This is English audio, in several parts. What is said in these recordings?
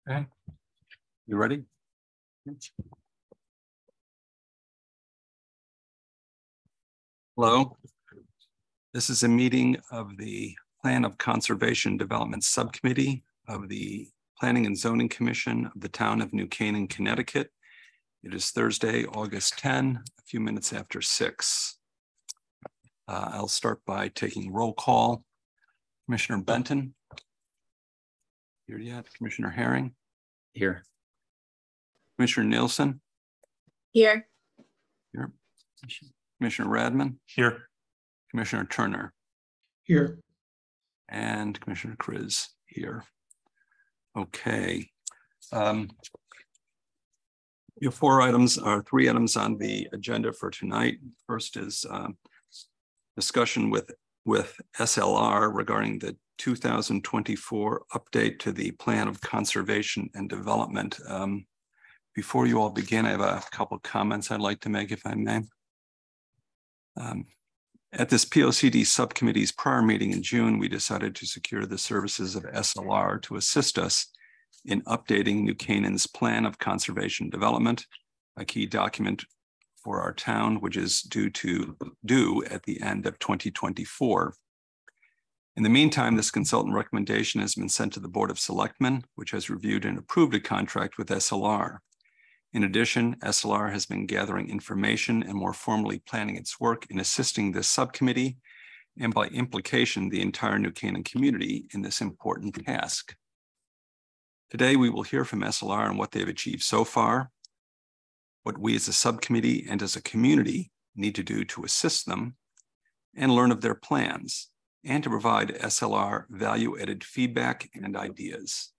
Okay, you ready? Hello, this is a meeting of the Plan of Conservation Development Subcommittee of the Planning and Zoning Commission of the town of New Canaan, Connecticut. It is Thursday, August 10, a few minutes after 6. I'll start by taking roll call. Commissioner Benton. Here yet? Commissioner Herring. Here. Commissioner Nielsen. Here. Here. Commissioner Radman. Here. Commissioner Turner. Here. And Commissioner Kriz here. Okay. Your three items on the agenda for tonight. First is discussion with SLR regarding the 2024 update to the Plan of Conservation and Development. Before you all begin, I have a couple of comments I'd like to make, if I may. At this POCD subcommittee's prior meeting in June, we decided to secure the services of SLR to assist us in updating New Canaan's Plan of Conservation Development, a key document for our town, which is due at the end of 2024. In the meantime, this consultant recommendation has been sent to the Board of Selectmen, which has reviewed and approved a contract with SLR. In addition, SLR has been gathering information and more formally planning its work in assisting this subcommittee and by implication, the entire New Canaan community in this important task. Today, we will hear from SLR on what they've achieved so far, what we as a subcommittee and as a community need to do to assist them, and learn of their plans, and to provide SLR value-added feedback and ideas.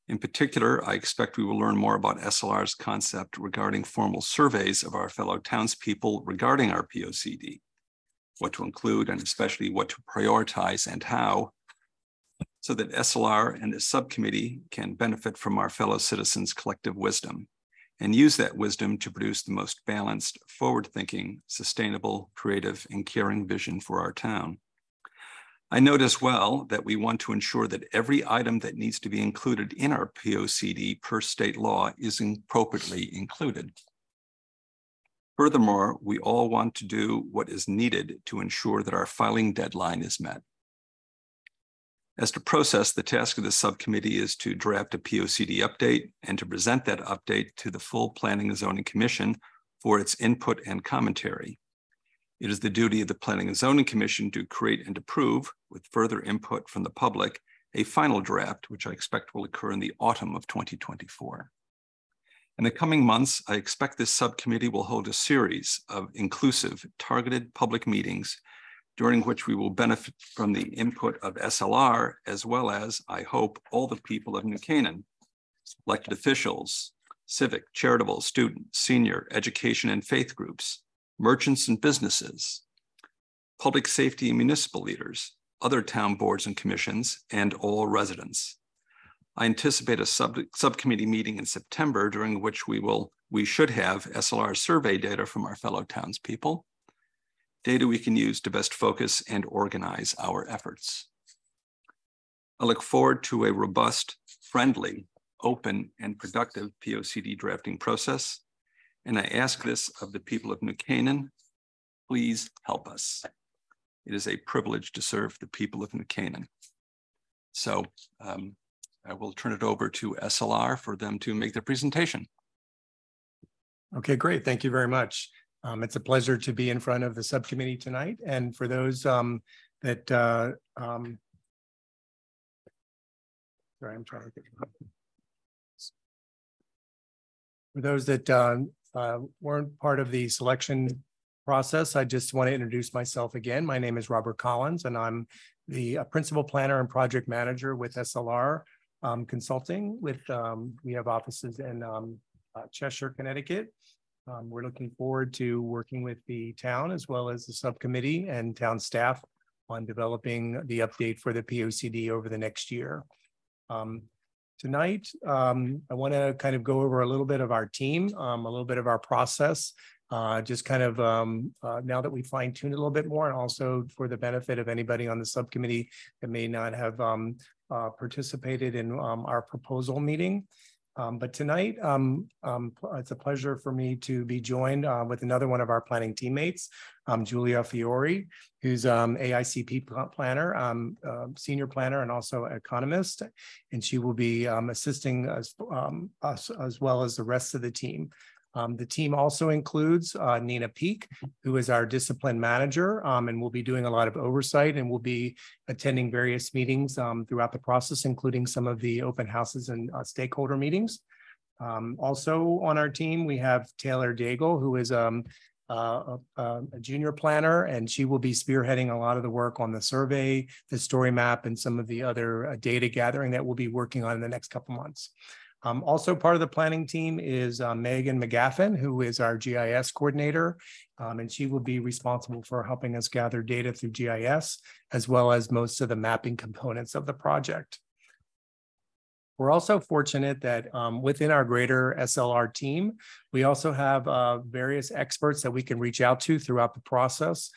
In particular, I expect we will learn more about SLR's concept regarding formal surveys of our fellow townspeople regarding our POCD, what to include and especially what to prioritize and how, so that SLR and the subcommittee can benefit from our fellow citizens' collective wisdom and use that wisdom to produce the most balanced, forward-thinking, sustainable, creative, and caring vision for our town. I note as well that we want to ensure that every item that needs to be included in our POCD per state law is appropriately included. Furthermore, we all want to do what is needed to ensure that our filing deadline is met. As to process, the task of the subcommittee is to draft a POCD update and to present that update to the full Planning and Zoning Commission for its input and commentary. It is the duty of the Planning and Zoning Commission to create and approve, with further input from the public, a final draft, which I expect will occur in the autumn of 2024. In the coming months, I expect this subcommittee will hold a series of inclusive, targeted public meetings during which we will benefit from the input of SLR, as well as, I hope, all the people of New Canaan, elected officials, civic, charitable, student, senior, education, and faith groups, merchants and businesses, public safety and municipal leaders, other town boards and commissions, and all residents. I anticipate a subcommittee meeting in September during which we should have SLR survey data from our fellow townspeople, data we can use to best focus and organize our efforts. I look forward to a robust, friendly, open, and productive POCD drafting process, and I ask this of the people of New Canaan, please help us. It is a privilege to serve the people of New Canaan. So I will turn it over to SLR for them to make their presentation. Okay, great. Thank you very much. It's a pleasure to be in front of the subcommittee tonight. And for those sorry, I'm trying to get for those that weren't part of the selection process, I just want to introduce myself again. My name is Robert Collins, and I'm the principal planner and project manager with SLR Consulting. We have offices in Cheshire, Connecticut. We're looking forward to working with the town as well as the subcommittee and town staff on developing the update for the POCD over the next year. Tonight, I want to kind of go over a little bit of our team, a little bit of our process, just kind of now that we fine-tuned a little bit more, and also for the benefit of anybody on the subcommittee that may not have participated in our proposal meeting. But tonight, it's a pleasure for me to be joined with another one of our planning teammates, Julia Fiore, who's AICP planner, senior planner, and also economist. And she will be assisting us as well as the rest of the team. The team also includes Nina Peak, who is our discipline manager, and will be doing a lot of oversight and will be attending various meetings throughout the process, including some of the open houses and stakeholder meetings. Also on our team, we have Taylor Daigle, who is a junior planner, and she will be spearheading a lot of the work on the survey, the story map, and some of the other data gathering that we'll be working on in the next couple months. Also part of the planning team is Megan McGaffin, who is our GIS coordinator, and she will be responsible for helping us gather data through GIS, as well as most of the mapping components of the project. We're also fortunate that within our greater SLR team, we also have various experts that we can reach out to throughout the process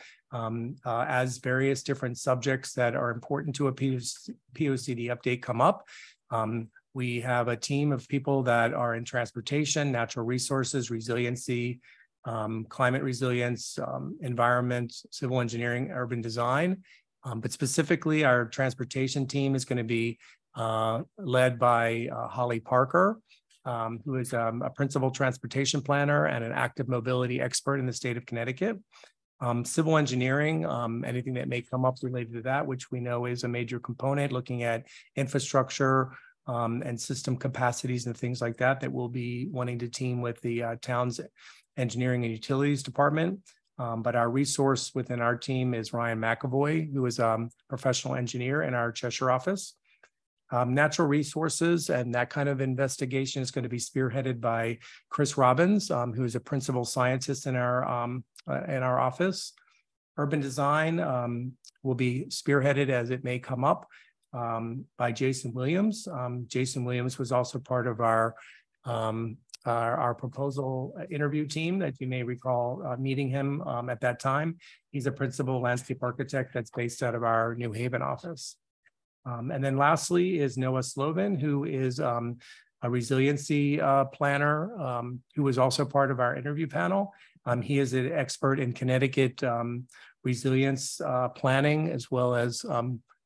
as various different subjects that are important to a POCD update come up. We have a team of people that are in transportation, natural resources, resiliency, climate resilience, environment, civil engineering, urban design. But specifically, our transportation team is going to be led by Holly Parker, who is a principal transportation planner and an active mobility expert in the state of Connecticut. Civil engineering, anything that may come up related to that, which we know is a major component, looking at infrastructure, and system capacities and things like that, that we'll be wanting to team with the town's engineering and utilities department. But our resource within our team is Ryan McAvoy, who is a professional engineer in our Cheshire office. Natural resources and that kind of investigation is going to be spearheaded by Chris Robbins, who is a principal scientist in our office. Urban design will be spearheaded as it may come up by Jason Williams. Jason Williams was also part of our proposal interview team that you may recall meeting him at that time. He's a principal landscape architect that's based out of our New Haven office. And then lastly is Noah Slovin, who is a resiliency planner, who was also part of our interview panel. He is an expert in Connecticut resilience planning, as well as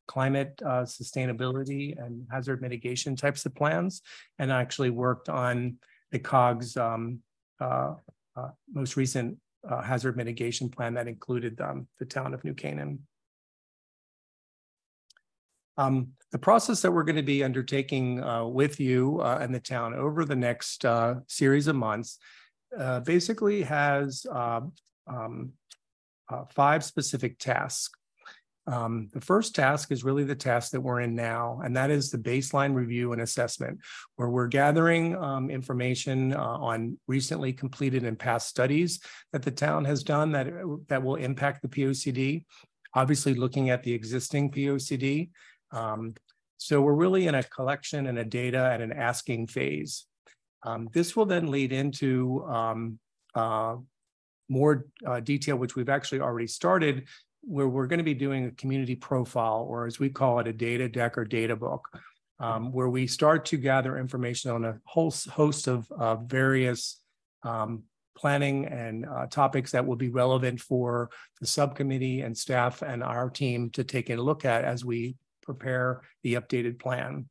climate sustainability and hazard mitigation types of plans, and actually worked on the COG's most recent hazard mitigation plan that included the town of New Canaan. The process that we're going to be undertaking with you and the town over the next series of months basically has 5 specific tasks. The first task is really the task that we're in now, and that is the baseline review and assessment, where we're gathering information on recently completed and past studies that the town has done that will impact the POCD, obviously looking at the existing POCD. So we're really in a collection and a data and an asking phase. This will then lead into more detail, which we've actually already started, where we're going to be doing a community profile, or as we call it, a data deck or data book, where we start to gather information on a whole host of various planning and topics that will be relevant for the subcommittee and staff and our team to take a look at as we prepare the updated plan.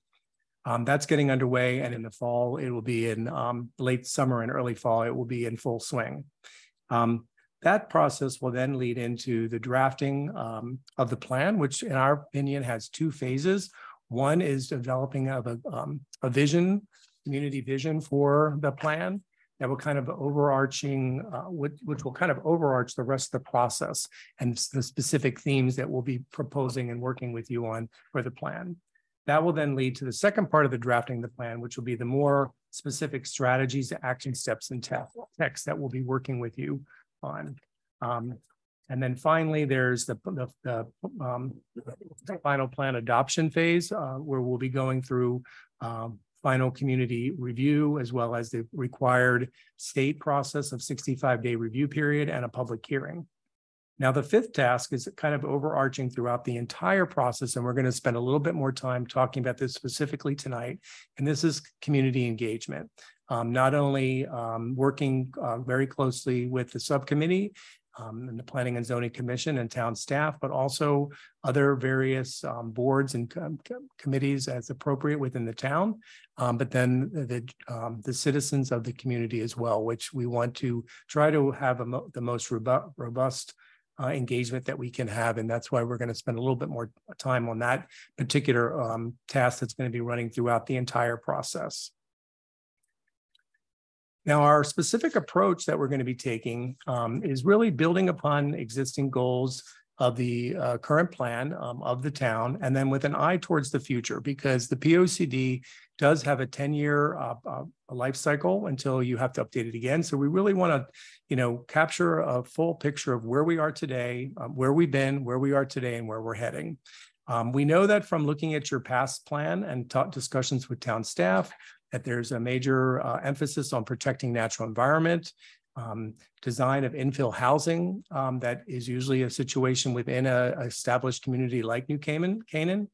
That's getting underway, and in the fall, it will be in late summer and early fall, it will be in full swing. That process will then lead into the drafting of the plan, which in our opinion has 2 phases. One is developing of a vision, community vision for the plan that will kind of overarching, which will kind of overarch the rest of the process and the specific themes that we'll be proposing and working with you on for the plan. That will then lead to the second part of the drafting of the plan, which will be the more specific strategies, action steps, and text that we'll be working with you on. And then finally, there's the final plan adoption phase, where we'll be going through final community review, as well as the required state process of 65-day review period and a public hearing. Now, the fifth task is kind of overarching throughout the entire process, and we're going to spend a little bit more time talking about this specifically tonight, and this is community engagement. Not only working very closely with the subcommittee and the Planning and Zoning Commission and town staff, but also other various boards and committees as appropriate within the town, but then the citizens of the community as well, which we want to try to have the most robust engagement that we can have. And that's why we're going to spend a little bit more time on that particular task that's going to be running throughout the entire process. Now, our specific approach that we're going to be taking is really building upon existing goals of the current plan of the town, and then with an eye towards the future, because the POCD does have a 10-year life cycle until you have to update it again. So we really want to, capture a full picture of where we are today, where we've been, where we are today, and where we're heading. We know that from looking at your past plan and discussions with town staff, that there's a major emphasis on protecting natural environment, design of infill housing that is usually a situation within an established community like New Canaan,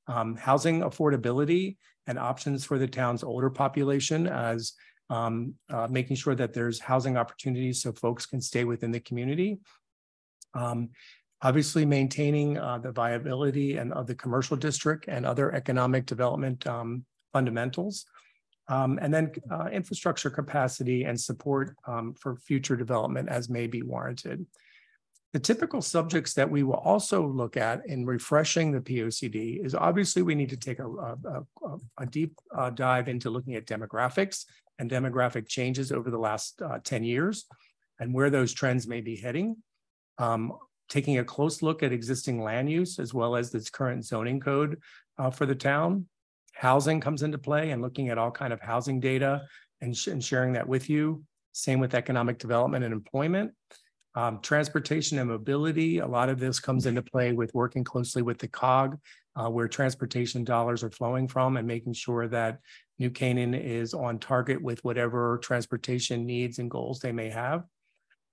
housing affordability and options for the town's older population, as making sure that there's housing opportunities so folks can stay within the community. Obviously maintaining the viability of the commercial district and other economic development fundamentals. And then infrastructure capacity and support for future development as may be warranted. The typical subjects that we will also look at in refreshing the POCD is obviously we need to take a deep dive into looking at demographics and demographic changes over the last 10 years and where those trends may be heading. Taking a close look at existing land use as well as this current zoning code for the town. Housing comes into play, and looking at all kind of housing data and sharing that with you. Same with economic development and employment. Transportation and mobility, a lot of this comes into play with working closely with the COG, where transportation dollars are flowing from, and making sure that New Canaan is on target with whatever transportation needs and goals they may have.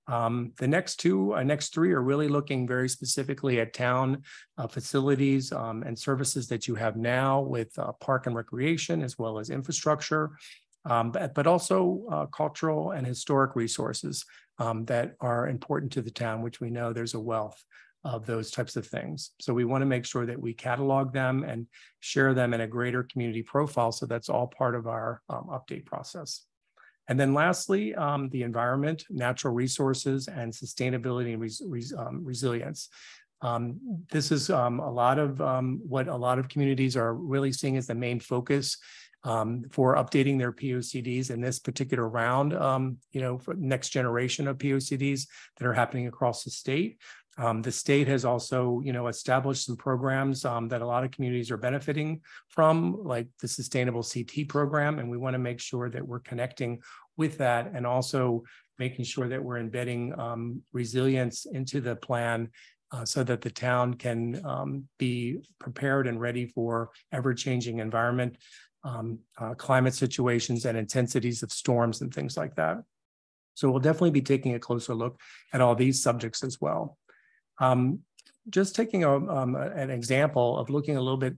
The next three are really looking very specifically at town facilities and services that you have now with park and recreation, as well as infrastructure, but also cultural and historic resources that are important to the town, which we know there's a wealth of those types of things. So we want to make sure that we catalog them and share them in a greater community profile. So that's all part of our update process. And then lastly, the environment, natural resources, and sustainability and resilience. This is a lot of what a lot of communities are really seeing as the main focus for updating their POCDs in this particular round, for next generation of POCDs that are happening across the state. The state has also, established some programs that a lot of communities are benefiting from, like the Sustainable CT program, and we want to make sure that we're connecting with that, and also making sure that we're embedding resilience into the plan so that the town can be prepared and ready for ever-changing environment, climate situations, and intensities of storms and things like that. So we'll definitely be taking a closer look at all these subjects as well. Just taking an example of looking a little bit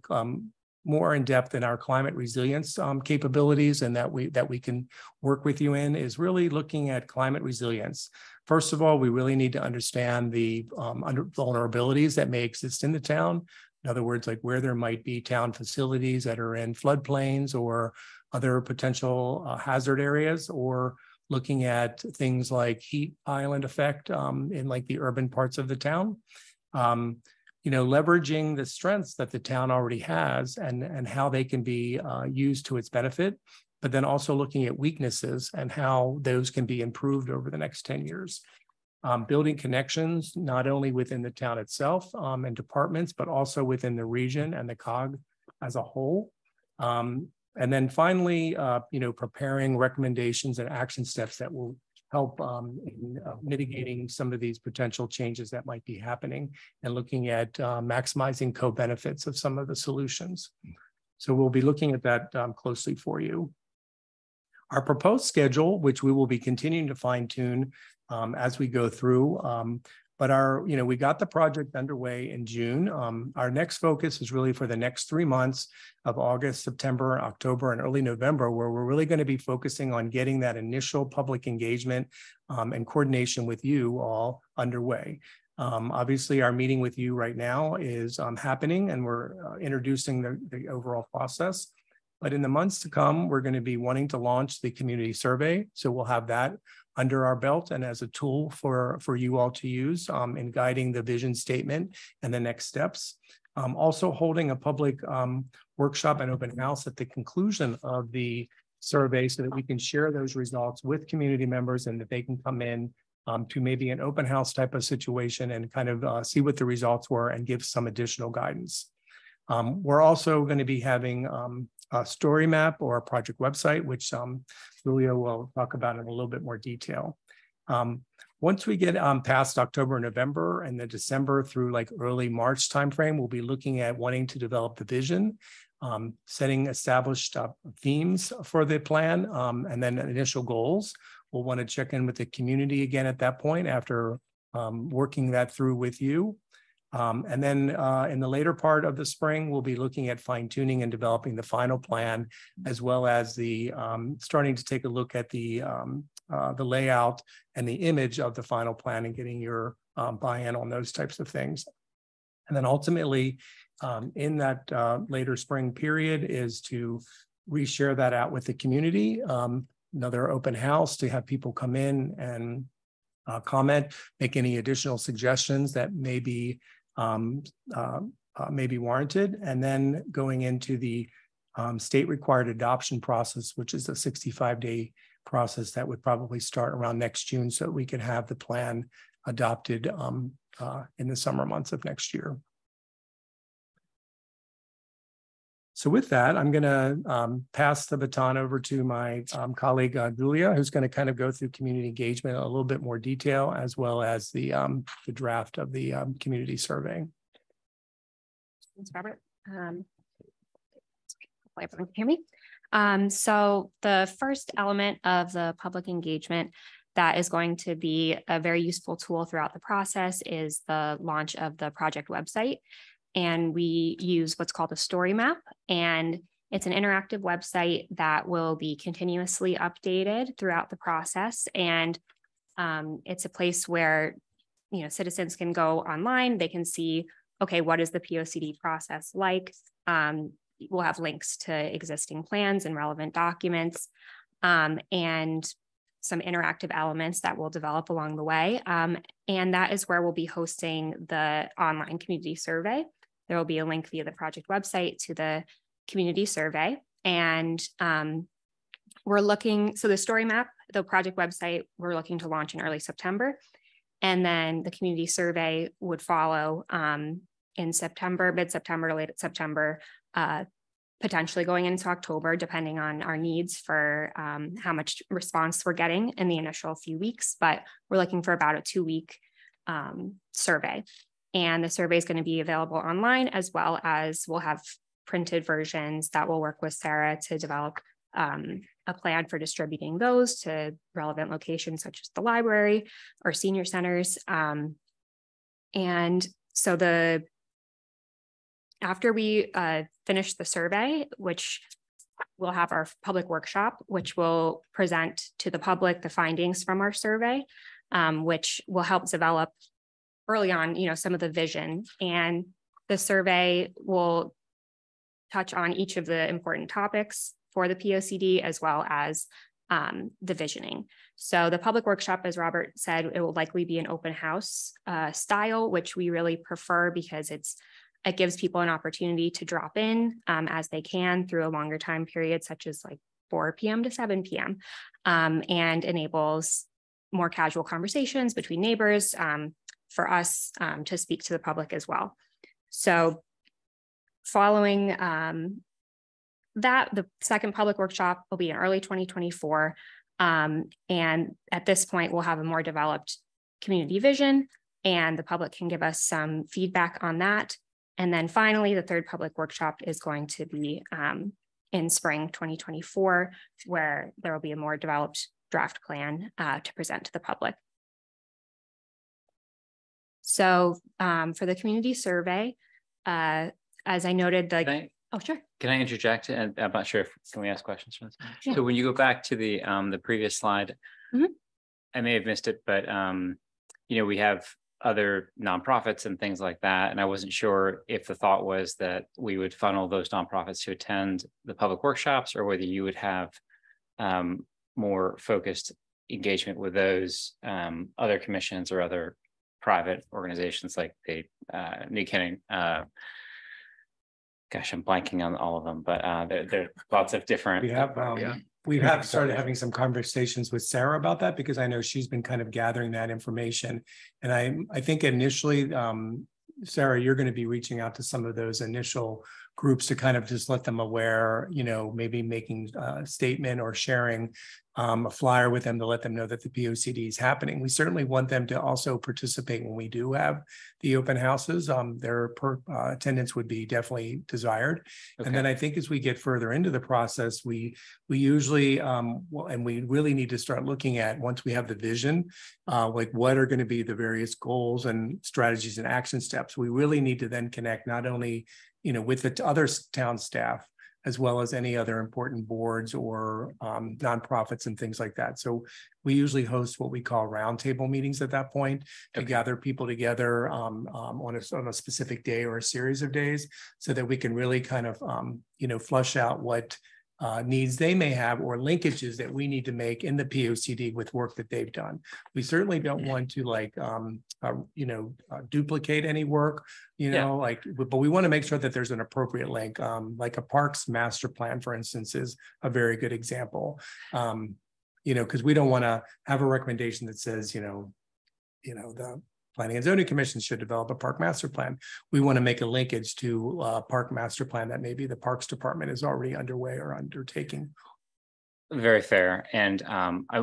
more in depth in our climate resilience capabilities, and that we can work with you in, is really looking at climate resilience. First of all, we really need to understand the vulnerabilities that may exist in the town. In other words, like where there might be town facilities that are in floodplains or other potential hazard areas, or looking at things like heat island effect in like the urban parts of the town. Leveraging the strengths that the town already has and how they can be used to its benefit, but then also looking at weaknesses and how those can be improved over the next 10 years. Building connections, not only within the town itself and departments, but also within the region and the COG as a whole. And then finally, preparing recommendations and action steps that will help in mitigating some of these potential changes that might be happening, and looking at maximizing co-benefits of some of the solutions. So we'll be looking at that closely for you. Our proposed schedule, which we will be continuing to fine tune as we go through. But we got the project underway in June. Our next focus is really for the next 3 months of August, September, October, and early November, where we're really going to be focusing on getting that initial public engagement and coordination with you all underway. Obviously, our meeting with you right now is happening, and we're introducing the overall process. But in the months to come, we're going to be wanting to launch the community survey. So we'll have that under our belt and as a tool for you all to use in guiding the vision statement and the next steps. Also holding a public workshop and open house at the conclusion of the survey so that we can share those results with community members and that they can come in to maybe an open house type of situation and kind of see what the results were and give some additional guidance. We're also going to be having a story map or a project website, which Julia will talk about in a little bit more detail. Once we get past October, November, and the December through like early March timeframe, we'll be looking at wanting to develop the vision, setting established themes for the plan, and then initial goals. We'll want to check in with the community again at that point after working that through with you. And then in the later part of the spring, we'll be looking at fine tuning and developing the final plan, as well as the starting to take a look at the layout and the image of the final plan and getting your buy-in on those types of things. And then ultimately in that later spring period is to reshare that out with the community, another open house to have people come in and comment, make any additional suggestions that may be warranted, and then going into the state required adoption process, which is a 65-day process that would probably start around next June so that we can have the plan adopted in the summer months of next year. So with that, I'm going to pass the baton over to my colleague, Julia, who's going to kind of go through community engagement in a little bit more detail, as well as the draft of the community survey. Thanks, Robert. Hopefully everyone can hear me. So the first element of the public engagement that is going to be a very useful tool throughout the process is the launch of the project website. And we use what's called a story map, and it's an interactive website that will be continuously updated throughout the process. And it's a place where, citizens can go online, they can see, okay, what is the POCD process like? We'll have links to existing plans and relevant documents, and some interactive elements that will develop along the way. And that is where we'll be hosting the online community survey. There will be a link via the project website to the community survey. And we're looking, so the story map, the project website, we're looking to launch in early September. And then the community survey would follow in September, mid-September, late September, potentially going into October, depending on our needs for how much response we're getting in the initial few weeks. But we're looking for about a 2-week survey. And the survey is going to be available online, as well as we'll have printed versions that will work with Sarah to develop a plan for distributing those to relevant locations such as the library or senior centers. And so after we finish the survey, which we'll have our public workshop, which will present to the public the findings from our survey, which will help develop early on, some of the vision. And the survey will touch on each of the important topics for the POCD, as well as the visioning. So the public workshop, as Robert said, it will likely be an open house style, which we really prefer because it gives people an opportunity to drop in as they can through a longer time period, such as like 4 p.m. to 7 p.m. And enables more casual conversations between neighbors, for us to speak to the public as well. So following that, the second public workshop will be in early 2024. And at this point, we'll have a more developed community vision, and the public can give us some feedback on that. And then finally, the third public workshop is going to be in spring 2024, where there will be a more developed draft plan to present to the public. So for the community survey, as I noted, oh, sure. Can I interject? And I'm not sure if can we ask questions from this? Yeah. So when you go back to the previous slide, I may have missed it, but we have other nonprofits and things like that. And I wasn't sure if the thought was that we would funnel those nonprofits to attend the public workshops, or whether you would have more focused engagement with those other commissions or other private organizations like the New Canaan. Gosh, I'm blanking on all of them, but there are lots of different. We have started having some conversations with Sarah about that, because I know she's been kind of gathering that information. And I think initially, Sarah, you're going to be reaching out to some of those initial groups to kind of just let them aware, maybe making a statement or sharing a flyer with them to let them know that the POCD is happening. We certainly want them to also participate when we do have the open houses. Their attendance would be definitely desired. Okay. And then I think as we get further into the process, we usually, and we really need to start looking at, once we have the vision, like what are going to be the various goals and strategies and action steps. We really need to then connect not only with the other town staff, as well as any other important boards or nonprofits and things like that. So we usually host what we call roundtable meetings at that point to gather people together on a specific day or a series of days, so that we can really kind of flush out what needs they may have or linkages that we need to make in the POCD with work that they've done. We certainly don't want to duplicate any work, but we want to make sure that there's an appropriate link. Like a parks master plan, for instance, is a very good example. Because we don't want to have a recommendation that says, the Planning and Zoning Commission should develop a park master plan. We want to make a linkage to a park master plan that maybe the Parks Department is already underway or undertaking. Very fair. And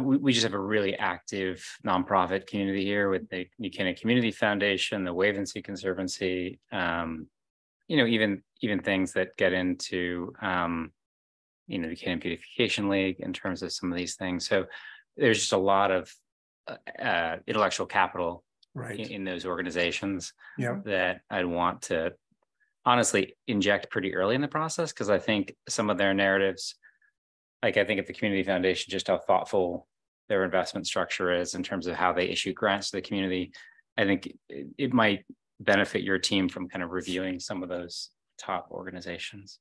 we just have a really active nonprofit community here with the New Canaan Community Foundation, the Wavency Conservancy, even things that get into, the Canaan Beautification League in terms of some of these things. So there's just a lot of intellectual capital in those organizations that I'd want to honestly inject pretty early in the process, because I think some of their narratives, like I think at the Community Foundation, just how thoughtful their investment structure is in terms of how they issue grants to the community. I think it might benefit your team from kind of reviewing some of those top organizations.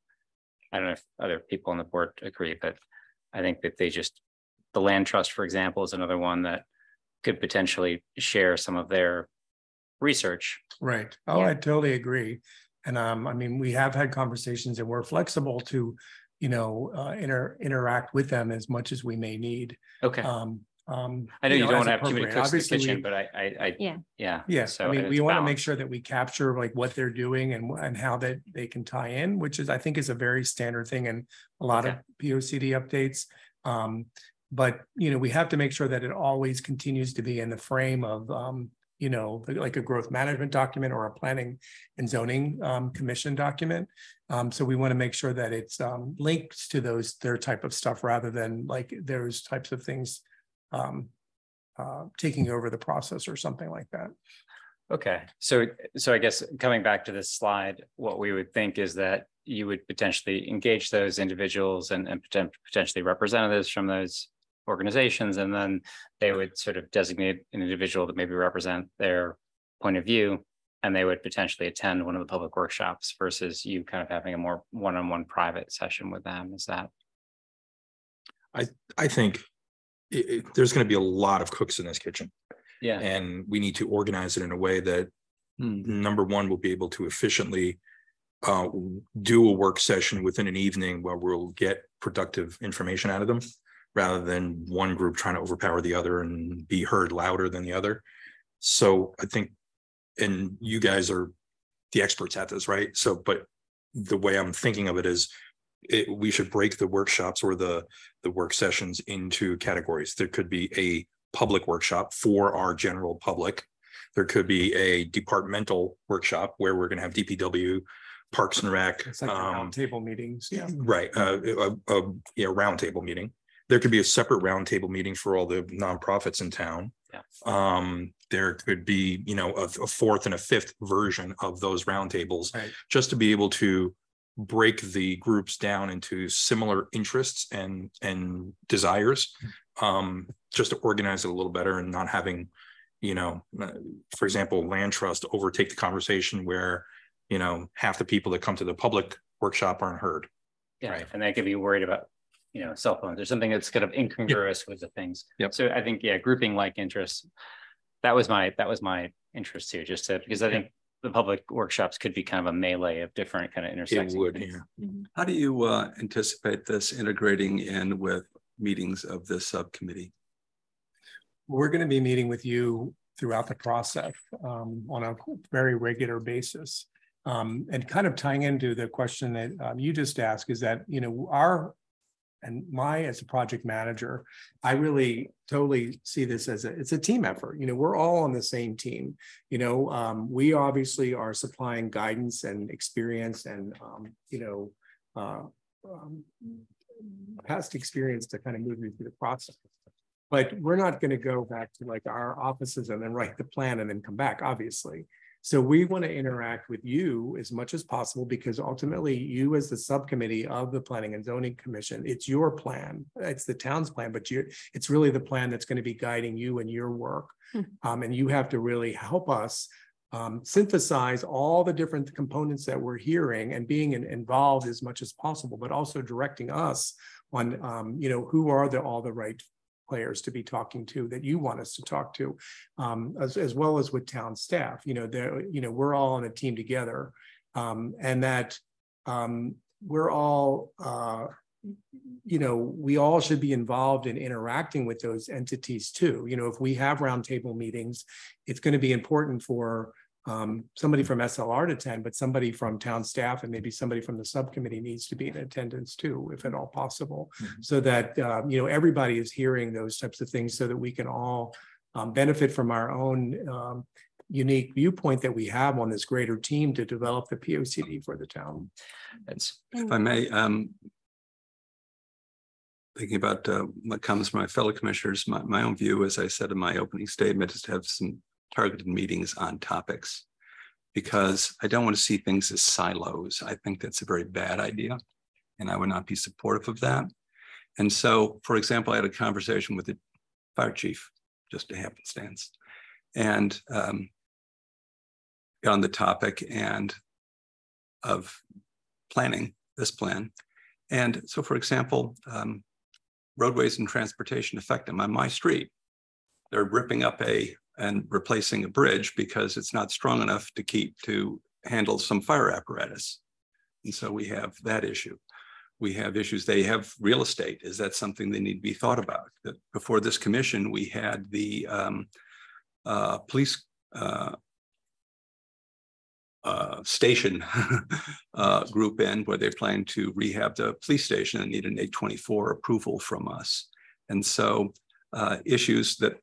I don't know if other people on the board agree, but I think that the Land Trust, for example, is another one that could potentially share some of their research. Right. Oh, yeah. I totally agree. And we have had conversations, and we're flexible to, interact with them as much as we may need. Okay. I know you don't want to have too many cooks in the kitchen, but Yes. So we want to make sure that we capture like what they're doing and how that they can tie in, which is, I think, is a very standard thing in a lot of POCD updates. But, we have to make sure that it always continues to be in the frame of, like a growth management document or a planning and zoning commission document. So we want to make sure that it's linked to their type of stuff, rather than like those types of things taking over the process or something like that. Okay. So I guess coming back to this slide, what we would think is that you would potentially engage those individuals and potentially representatives from those organizations, and then they would sort of designate an individual to maybe represent their point of view, and they would potentially attend one of the public workshops, versus you kind of having a more one-on-one private session with them. Is that? I think there's going to be a lot of cooks in this kitchen. Yeah. And we need to organize it in a way that, number one, we'll be able to efficiently do a work session within an evening where we'll get productive information out of them, rather than one group trying to overpower the other and be heard louder than the other. So I think, and you guys are the experts at this, right? So, but the way I'm thinking of it is, we should break the workshops or the work sessions into categories. There could be a public workshop for our general public There could be a departmental workshop where we're going to have DPW, Parks and Rec. It's like the roundtable meetings. Yeah. Right. Roundtable meeting. There could be a separate roundtable meeting for all the nonprofits in town. Yeah. There could be, a fourth and a fifth version of those roundtables, Right. just to be able to break the groups down into similar interests and desires, just to organize it a little better and not having, for example, land trust overtake the conversation where, half the people that come to the public workshop aren't heard. Yeah, right. And they could be worried about, cell phones or something that's kind of incongruous with the things. Yep. So I think, grouping like interests, that was my interest too, because I think the public workshops could be kind of a melee of different kind of intersecting. It would, things. yeah. How do you anticipate this integrating in with meetings of this subcommittee? We're going to be meeting with you throughout the process on a very regular basis. And kind of tying into the question that you just asked is that, as a project manager, I really totally see this as it's a team effort. We're all on the same team. We obviously are supplying guidance and experience and, past experience to kind of move you through the process. But we're not going to go back to like our offices and then write the plan and then come back, obviously. So we want to interact with you as much as possible, because ultimately you as the subcommittee of the Planning and Zoning Commission, it's your plan, it's the town's plan, but it's really the plan that's going to be guiding you in your work. And you have to really help us synthesize all the different components that we're hearing and being involved as much as possible, but also directing us on, who are all the right players to be talking to that you want us to talk to, as well as with town staff. We're all on a team together, and that we're all, we all should be involved in interacting with those entities too. If we have roundtable meetings, it's going to be important for somebody from SLR to attend, but somebody from town staff and maybe somebody from the subcommittee needs to be in attendance too, if at all possible, so that everybody is hearing those types of things, so that we can all benefit from our own unique viewpoint that we have on this greater team to develop the POCD for the town. If I may, thinking about what comes from my fellow commissioners, my own view, as I said in my opening statement, is to have some targeted meetings on topics, because I don't want to see things as silos. I think that's a very bad idea, and I would not be supportive of that. And so, for example, I had a conversation with the fire chief, just a happenstance, and on the topic and of planning this plan. And so, for example, roadways and transportation affect them. On my street, they're ripping up and replacing a bridge because it's not strong enough to handle some fire apparatus. And so we have that issue. We have issues. They have real estate. Is that something they need to be thought about? Before this commission, we had the police station group in, where they plan to rehab the police station and need an 824 approval from us. And so issues that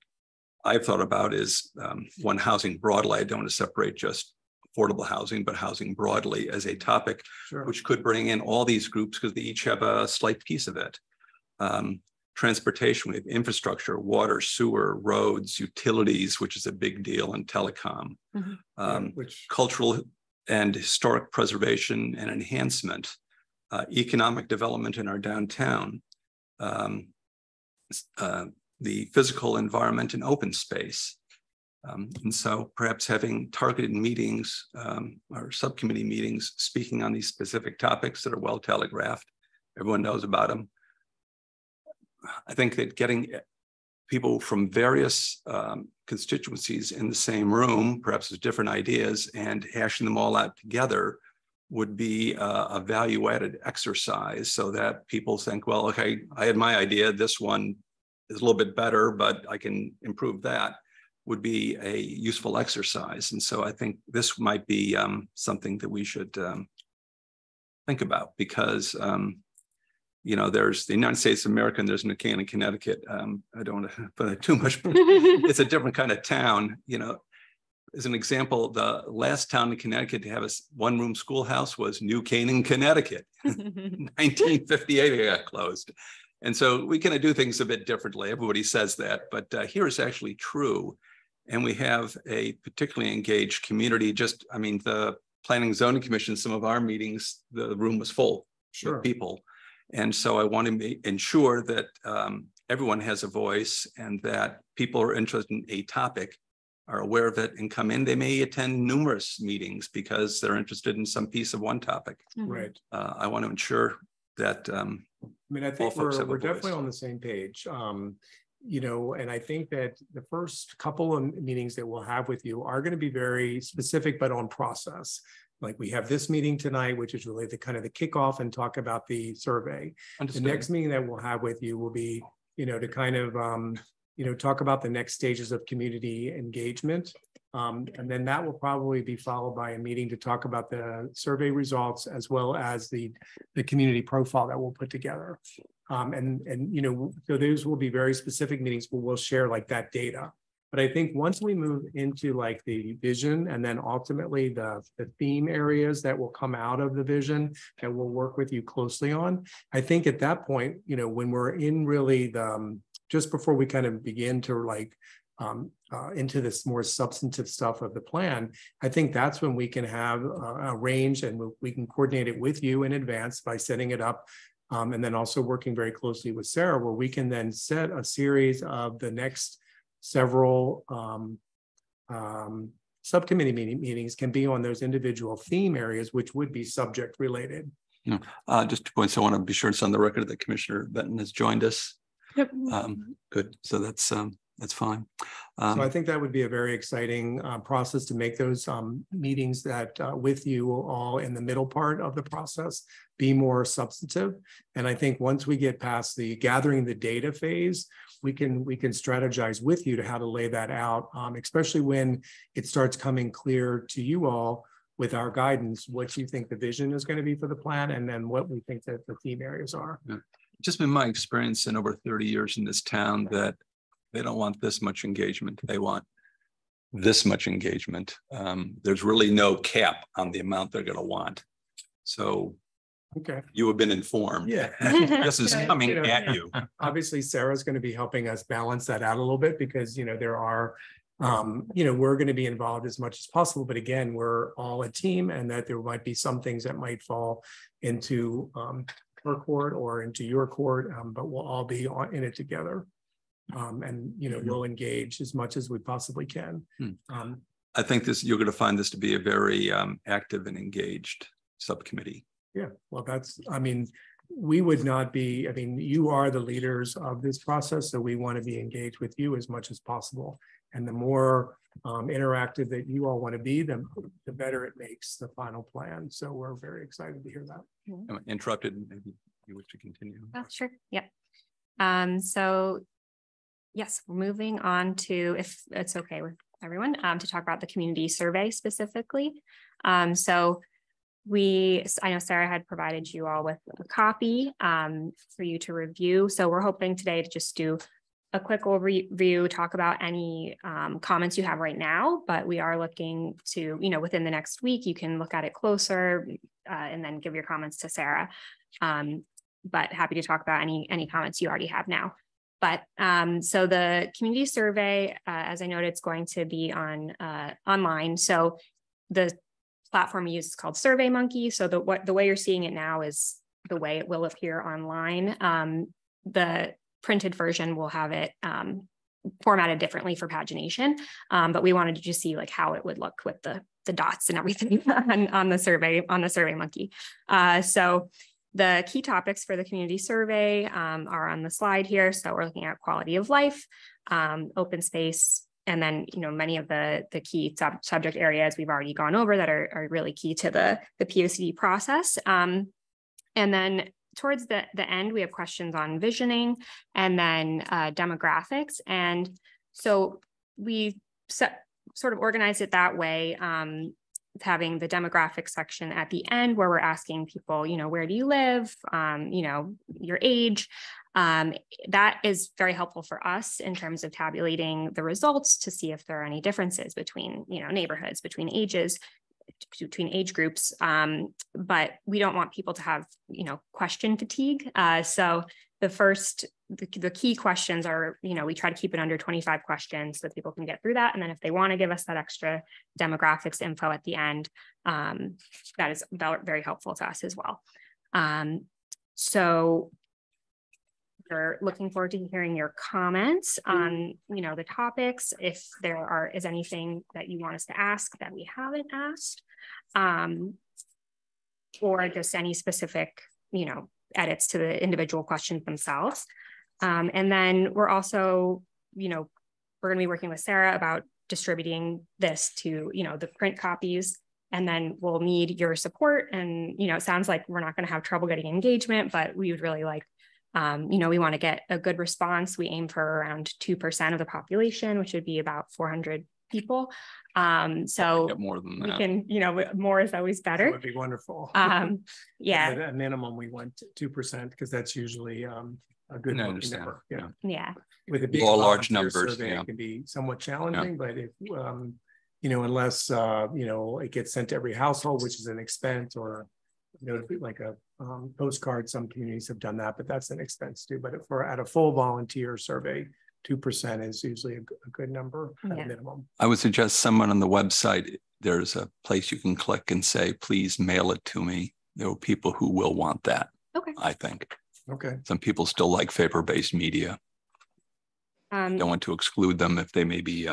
I've thought about is one, housing broadly. I don't want to separate just affordable housing, but housing broadly as a topic, Sure. which could bring in all these groups because they each have a slight piece of it. Transportation, we have infrastructure, water, sewer, roads, utilities, which is a big deal, and telecom. Cultural and historic preservation and enhancement, economic development in our downtown, the physical environment and open space. And so perhaps having targeted meetings or subcommittee meetings speaking on these specific topics that are well telegraphed, everyone knows about them. I think that getting people from various constituencies in the same room, perhaps with different ideas, and hashing them all out together would be a value-added exercise, so that people think, well, okay, I had my idea, this one is a little bit better, but I can improve that, would be a useful exercise. And so I think this might be something that we should think about, because there's the United States of America and there's New Canaan, Connecticut. I don't want to put it too much, but it's a different kind of town. as an example, the last town in Connecticut to have a one-room schoolhouse was New Canaan, Connecticut. 1958, it got closed. And so we kind of do things a bit differently. Everybody says that, but here is actually true. And we have a particularly engaged community. Just, I mean, the Planning and Zoning Commission, some of our meetings, the room was full of people. And so I want to ensure that everyone has a voice and that people are interested in a topic are aware of it and come in. They may attend numerous meetings because they're interested in some piece of one topic. Right. I want to ensure that I mean, I think we're definitely on the same page. You know, and I think that the first couple of meetings that we'll have with you are going to be very specific, but on process. Like we have this meeting tonight, which is really the kind of the kickoff and talk about the survey. Understood. The next meeting that we'll have with you will be, you know, to kind of, you know, talk about the next stages of community engagement. And then that will probably be followed by a meeting to talk about the survey results as well as the community profile that we'll put together. And you know, so those will be very specific meetings where we'll share like that data. But I think once we move into like the vision and then ultimately the theme areas that will come out of the vision that we'll work with you closely on, I think at that point, you know, when we're in really the, just before we kind of begin to like into this more substantive stuff of the plan, I think that's when we can have a range and we can coordinate it with you in advance by setting it up. And then also working very closely with Sarah, where we can then set a series of the next several subcommittee meetings can be on those individual theme areas, which would be subject related. Just 2 points. I want to be sure it's on the record that Commissioner Benton has joined us. Yep. Good. So that's fine. So I think that would be a very exciting process to make those meetings that with you all in the middle part of the process be more substantive. And I think once we get past the gathering the data phase, we can strategize with you to how to lay that out, especially when it starts coming clear to you all with our guidance, what you think the vision is going to be for the plan, and then what we think that the theme areas are. Yeah. Just been my experience in over 30 years in this town that they don't want this much engagement. They want this much engagement. There's really no cap on the amount they're going to want. So okay, you have been informed. Yeah. This is coming at you. Obviously, Sarah's going to be helping us balance that out a little bit because, you know, there are, you know, we're going to be involved as much as possible. But again, we're all a team and that there might be some things that might fall into her court or into your court, but we'll all be in it together. And, you know, we'll engage as much as we possibly can. I think you're going to find this to be a very active and engaged subcommittee. Yeah, well, I mean, we would not be, I mean, you are the leaders of this process, so we want to be engaged with you as much as possible. And the more interactive that you all want to be, the better it makes the final plan. So we're very excited to hear that. I'm interrupted, maybe you wish to continue. Oh, sure. Yep. So yes, we're moving on to, if it's okay with everyone, to talk about the community survey specifically. So I know Sarah had provided you all with a copy for you to review. So we're hoping today to just do a quick overview, talk about any comments you have right now, but we are looking to, you know, within the next week, you can look at it closer and then give your comments to Sarah. But happy to talk about any comments you already have now. But so the community survey, as I noted, it's going to be on online. So the platform we use is called SurveyMonkey. So the way you're seeing it now is the way it will appear online. The printed version will have it formatted differently for pagination, but we wanted to just see like how it would look with the dots and everything on the SurveyMonkey. So the key topics for the community survey are on the slide here. So we're looking at quality of life, open space, and then, you know, many of the key subject areas we've already gone over that are really key to the POCD process. And then towards the end, we have questions on visioning and then demographics. And so we sort of organized it that way. having the demographic section at the end where we're asking people, where do you live? Your age. That is very helpful for us in terms of tabulating the results to see if there are any differences between, neighborhoods, between ages, between age groups. But we don't want people to have, question fatigue. So the key questions are, we try to keep it under 25 questions so that people can get through that. And then if they want to give us that extra demographics info at the end, that is very helpful to us as well. So we're looking forward to hearing your comments on, the topics. If there is anything that you want us to ask that we haven't asked, or just any specific, edits to the individual questions themselves. And then we're also, we're going to be working with Sarah about distributing this to, the print copies, and then we'll need your support. And, it sounds like we're not going to have trouble getting engagement, but we would really like, we want to get a good response. We aim for around 2% of the population, which would be about 400 people. So more than that. We can, more is always better. That would be wonderful. Yeah. At a minimum, we want 2% because that's usually a good number. Yeah. Yeah. With a big large numbers, survey, yeah. It can be somewhat challenging, but if unless it gets sent to every household, which is an expense, or like a postcard, some communities have done that, but that's an expense too. But if we're at a full volunteer survey, 2% is usually a good number at a minimum. I would suggest someone on the website, there's a place you can click and say, please mail it to me. There are people who will want that. Okay. I think. Okay. Some people still like paper-based media. Don't want to exclude them if they may be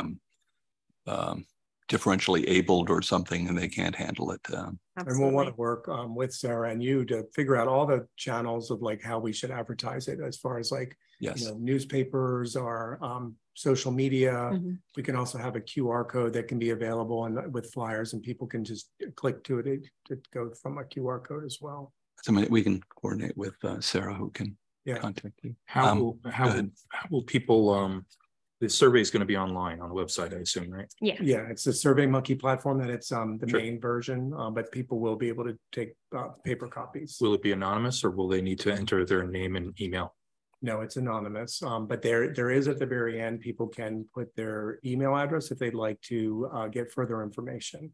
differentially abled or something and they can't handle it. And we'll want to work with Sarah and you to figure out all the channels of like how we should advertise it, as far as like, newspapers or social media. Mm-hmm. We can also have a QR code that can be available and with flyers, and people can just click to it to go from a QR code as well. So we can coordinate with Sarah, who can contact you. How will people the survey is going to be online on the website, I assume, right? Yeah. Yeah, it's the SurveyMonkey platform that it's the Sure. main version, but people will be able to take paper copies. Will it be anonymous, or will they need to enter their name and email? No, it's anonymous, but there is at the very end, people can put their email address if they'd like to get further information.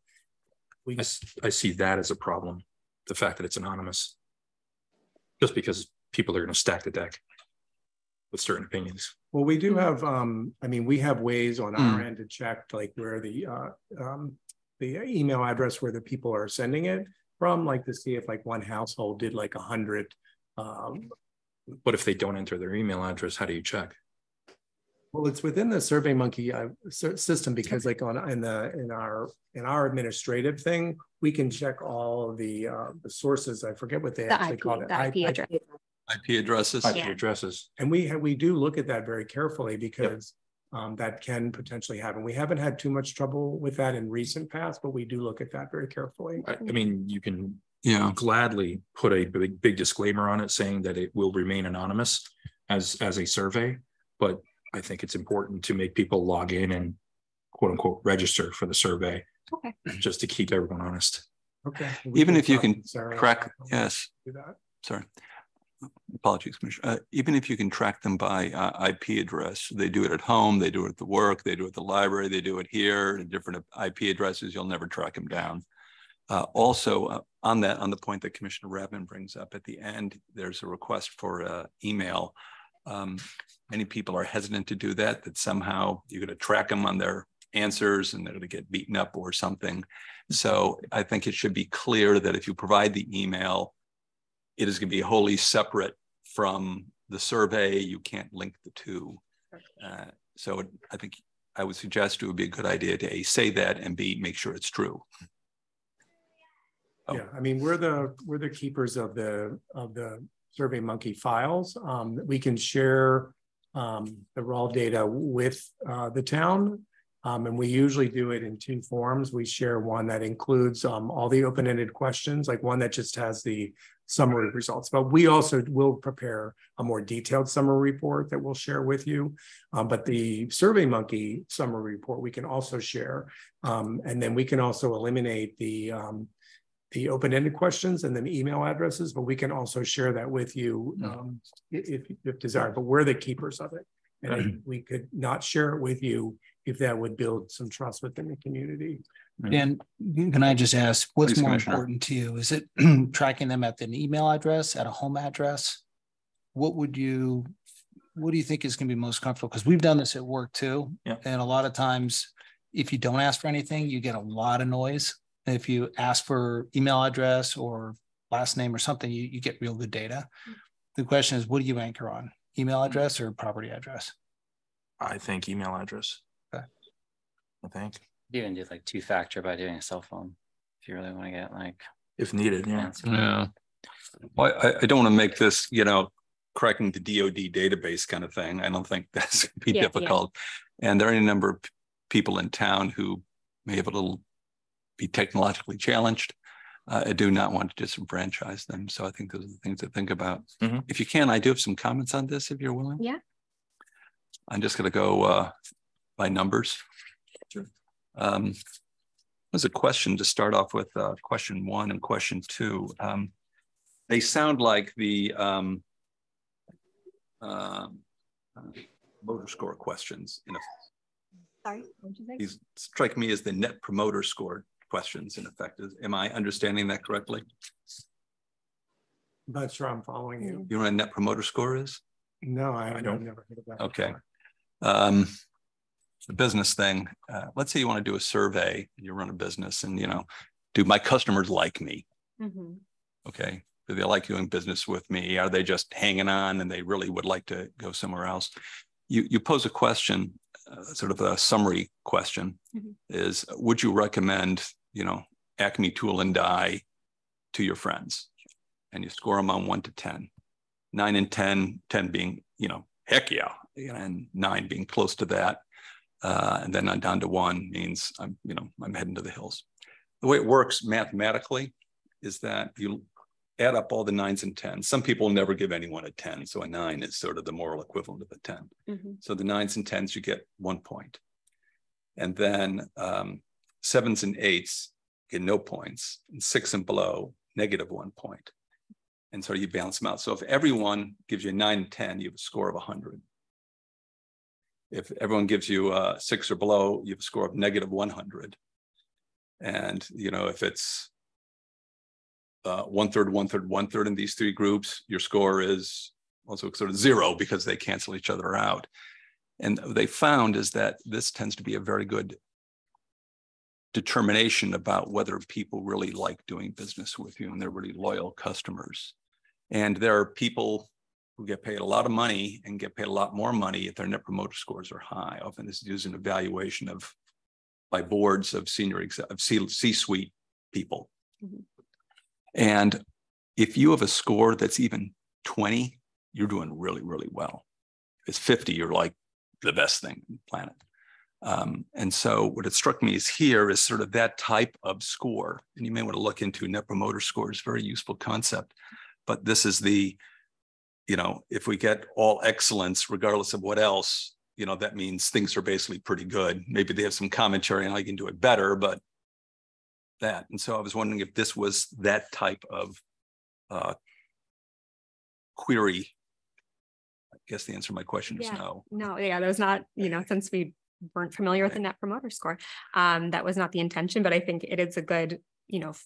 I see that as a problem, the fact that it's anonymous, just because people are going to stack the deck with certain opinions. Well, we do have, we have ways on our end to check like where the email address where the people are sending it from, like to see if like one household did like 100. But if they don't enter their email address, how do you check? Well, it's within the SurveyMonkey system, because like in our administrative thing, we can check all of the sources. I forget what they actually call it. IP address. IP addresses. IP addresses. And we do look at that very carefully, because that can potentially happen. We haven't had too much trouble with that in recent past, but we do look at that very carefully. I mean, you can gladly put a big disclaimer on it saying that it will remain anonymous as a survey, but I think it's important to make people log in and quote unquote register for the survey, just to keep everyone honest. Okay. Even if you can track, do that. Sorry. Apologies, Commissioner. Even if you can track them by IP address, they do it at home, they do it at the work, they do it at the library, they do it here, different IP addresses, you'll never track them down. Also, on the point that Commissioner Rabin brings up at the end, there's a request for email. Many people are hesitant to do that somehow you're going to track them on their answers and they're going to get beaten up or something. So I think it should be clear that if you provide the email, it is going to be wholly separate from the survey. You can't link the two. So I think I would suggest it would be a good idea to A, say that, and B, make sure it's true. Yeah, I mean, we're the keepers of the SurveyMonkey files. We can share the raw data with the town, And we usually do it in two forms. We share one that includes all the open-ended questions, like one that just has the summary results. But we also will prepare a more detailed summary report that we'll share with you. But the SurveyMonkey summary report we can also share. And then we can also eliminate the open-ended questions and then email addresses, but we can also share that with you if desired. But we're the keepers of it. And we could not share it with you if that would build some trust within the community. And can I just ask, what's Please, more Commissioner. important to you? Is it tracking them at an email address, at a home address? What do you think is going to be most comfortable? Because we've done this at work too. Yeah. And a lot of times, if you don't ask for anything, you get a lot of noise. And if you ask for email address or last name or something, you get real good data. The question is, what do you anchor on? Email address or property address? I think email address. Okay. I think. You even do like 2-factor by doing a cell phone if you really want to get like If needed, yeah. fancy. Yeah. Well, I don't want to make this, cracking the DoD database kind of thing. I don't think that's going to be Yeah, difficult. And there are any number of people in town who may have be technologically challenged. I do not want to disenfranchise them. So I think those are the things to think about. Mhm. If you can, I do have some comments on this, if you're willing. Yeah. I'm just going to go by numbers. Sure. There's a question to start off with, question 1 and question 2. They sound like the motor score questions. Sorry, what did you say? These strike me as the net promoter score questions, in effect. Am I understanding that correctly? I'm not sure I'm following you. You know what a net promoter score is? No, I don't. I've never heard of that. Okay. before. The business thing. Let's say you want to do a survey, you run a business and, do my customers like me? Mhm. Okay. Do they like doing business with me? Are they just hanging on and they really would like to go somewhere else? You pose a question, sort of a summary question is, would you recommend, Acme Tool and Die to your friends? And you score them on 1 to 10, 9 and 10, 10 being, heck yeah, and 9 being close to that. And then down to 1 means I'm heading to the hills. The way it works mathematically is that you add up all the 9s and 10s. Some people never give anyone a 10. So a 9 is sort of the moral equivalent of a 10. So the 9s and 10s, you get 1 point. And then 7s and 8s get no points, and 6 and below, -1 point. And so you balance them out. So if everyone gives you a 9 and 10, you have a score of 100. If everyone gives you 6 or below, you have a score of -100. And, if it's 1/3, 1/3, 1/3 in these 3 groups, your score is also sort of 0 because they cancel each other out. And what they found is that this tends to be a very good determination about whether people really like doing business with you and they're really loyal customers. And there are people who get paid a lot of money and get paid a lot more money if their net promoter scores are high. Often this is used in evaluation by boards of C-suite people. And if you have a score that's even 20, you're doing really, really well. If it's 50, you're like the best thing on the planet. And so what it struck me is here is sort of that type of score. And you may want to look into net promoter scores, very useful concept. But this is the, if we get all excellence, regardless of what else, that means things are basically pretty good. Maybe they have some commentary on how you can do it better, but that. And so I was wondering if this was that type of query. I guess the answer to my question is no. No, yeah, that was not, since we weren't familiar with the net promoter score, that was not the intention, but I think it is a good,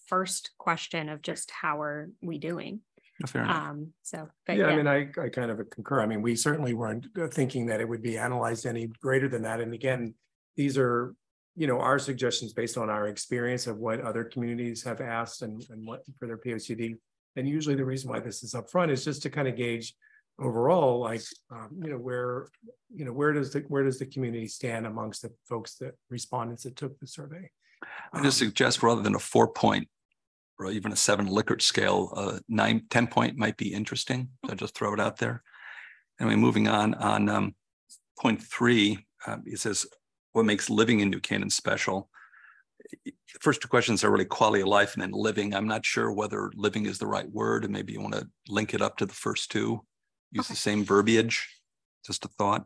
first question of just how are we doing? Fair enough. But yeah, I mean, I kind of concur. I mean, we certainly weren't thinking that it would be analyzed any greater than that. And again, these are, our suggestions based on our experience of what other communities have asked and what for their POCD. And usually the reason why this is up front is just to kind of gauge overall, like, where does the community stand amongst the folks respondents that took the survey? I just suggest rather than a 4-point or even a 7 Likert scale, 9, 10-point might be interesting. So just throw it out there. Anyway, moving on point 3, it says, what makes living in New Canaan special. The first two questions are really quality of life and then living. I'm not sure whether living is the right word, and maybe you want to link it up to the first two, use the same verbiage. Just a thought.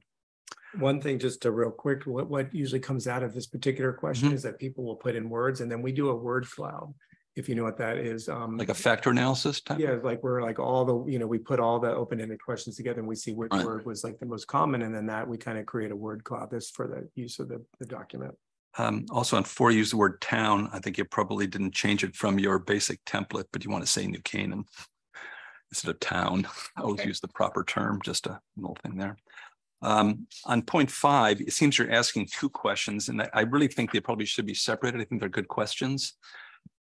One thing, just a real quick, what usually comes out of this particular question is that people will put in words, and then we do a word cloud, if you know what that is. Like a factor analysis type? Yeah, like we're like all the, we put all the open-ended questions together and we see which word was like the most common, and then that we kind of create a word cloud. That's for the use of the document. Also on 4, use the word town. I think you probably didn't change it from your basic template, but you want to say New Canaan instead of town. I always use the proper term, just a little thing there. On point 5, it seems you're asking 2 questions, and I really think they probably should be separated. I think they're good questions.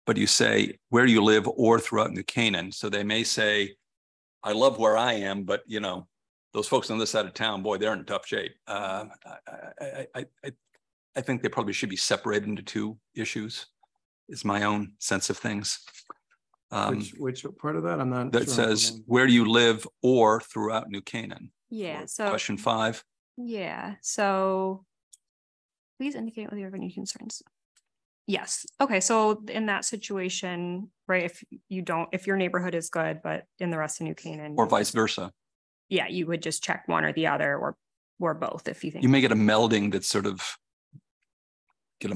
But you say where you live or throughout New Canaan. So they may say, I love where I am, but those folks on this side of town, boy, they're in tough shape. I think they probably should be separated into 2 issues, is my own sense of things. Which part of that? I'm not that sure. Says where do you live or throughout New Canaan? Yeah. Or So question 5. Yeah. So please indicate whether you have any concerns. Yes. Okay. So in that situation, right, if your neighborhood is good, but in the rest of New Canaan, Or vice versa. yeah, you would just check one or the other, or both if you think. You may get a melding that's sort of get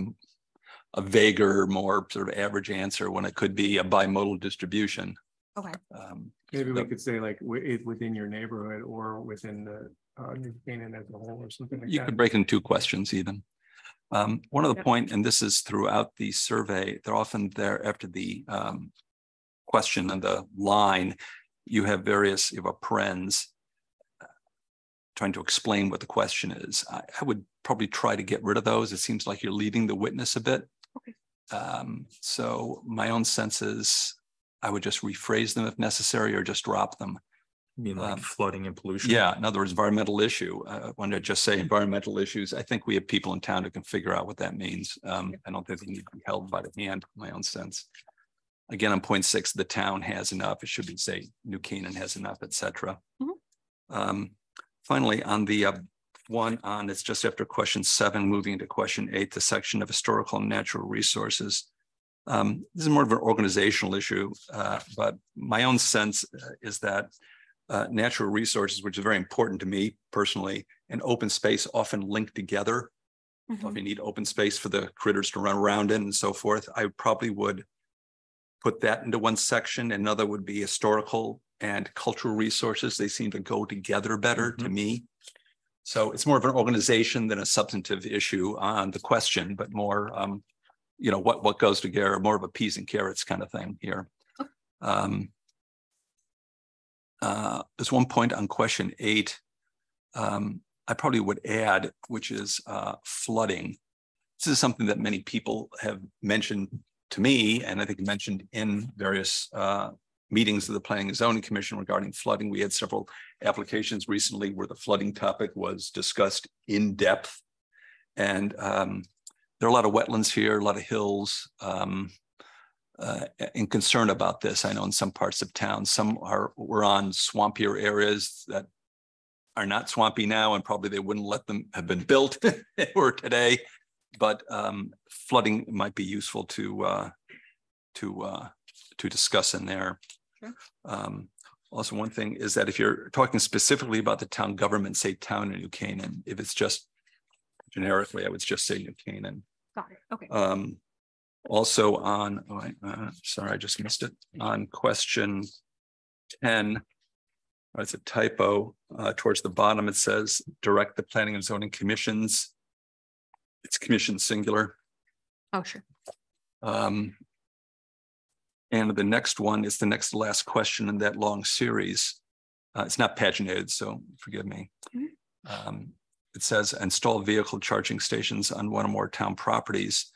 a vaguer, more sort of average answer when it could be a bimodal distribution. Okay. Maybe we could say like within your neighborhood or within the New Canaan as a whole or something like that. You could break it into 2 questions even. One other point, and this is throughout the survey, they're often there after the question and the line, you have a parens trying to explain what the question is. I would probably try to get rid of those. It seems like you're leading the witness a bit. Okay. So my own sense is I would just rephrase them if necessary or just drop them. You mean like flooding and pollution? Yeah, in other words, environmental issue. When I just say environmental issues, I think we have people in town who can figure out what that means. I don't think they need to be held by the hand, my own sense. Again, on point 6, the town has enough. It should be say New Canaan has enough, etc. Finally, on the one on, it's just after question 7, moving into question 8, the section of historical and natural resources. This is more of an organizational issue, but my own sense is that natural resources, which is very important to me personally, and open space often link together. So if you need open space for the critters to run around in and so forth, I probably would put that into one section. Another would be historical and cultural resources. They seem to go together better to me. So it's more of an organization than a substantive issue on the question, but more, what goes together, more of a peas and carrots kind of thing here. There's one point on question 8 I probably would add, which is flooding. This is something that many people have mentioned to me, and I think mentioned in various meetings of the Planning and Zoning Commission regarding flooding. We had several applications recently where the flooding topic was discussed in depth. And there are a lot of wetlands here, a lot of hills, and concern about this. I know in some parts of town, we're on swampier areas that are not swampy now, and probably they wouldn't let them have been built if they were today. But flooding might be useful to discuss in there. Sure. Also, one thing is that if you're talking specifically about the town government, say town in New Canaan, if it's just generically, I would just say New Canaan. Got it. Okay. Also on, sorry, I just missed it. On question 10, it's a typo. Towards the bottom, it says direct the Planning and Zoning Commissions. It's commission singular. Oh, sure. And the next one is the next to last question in that long series. It's not paginated, so forgive me. It says install vehicle charging stations on one or more town properties.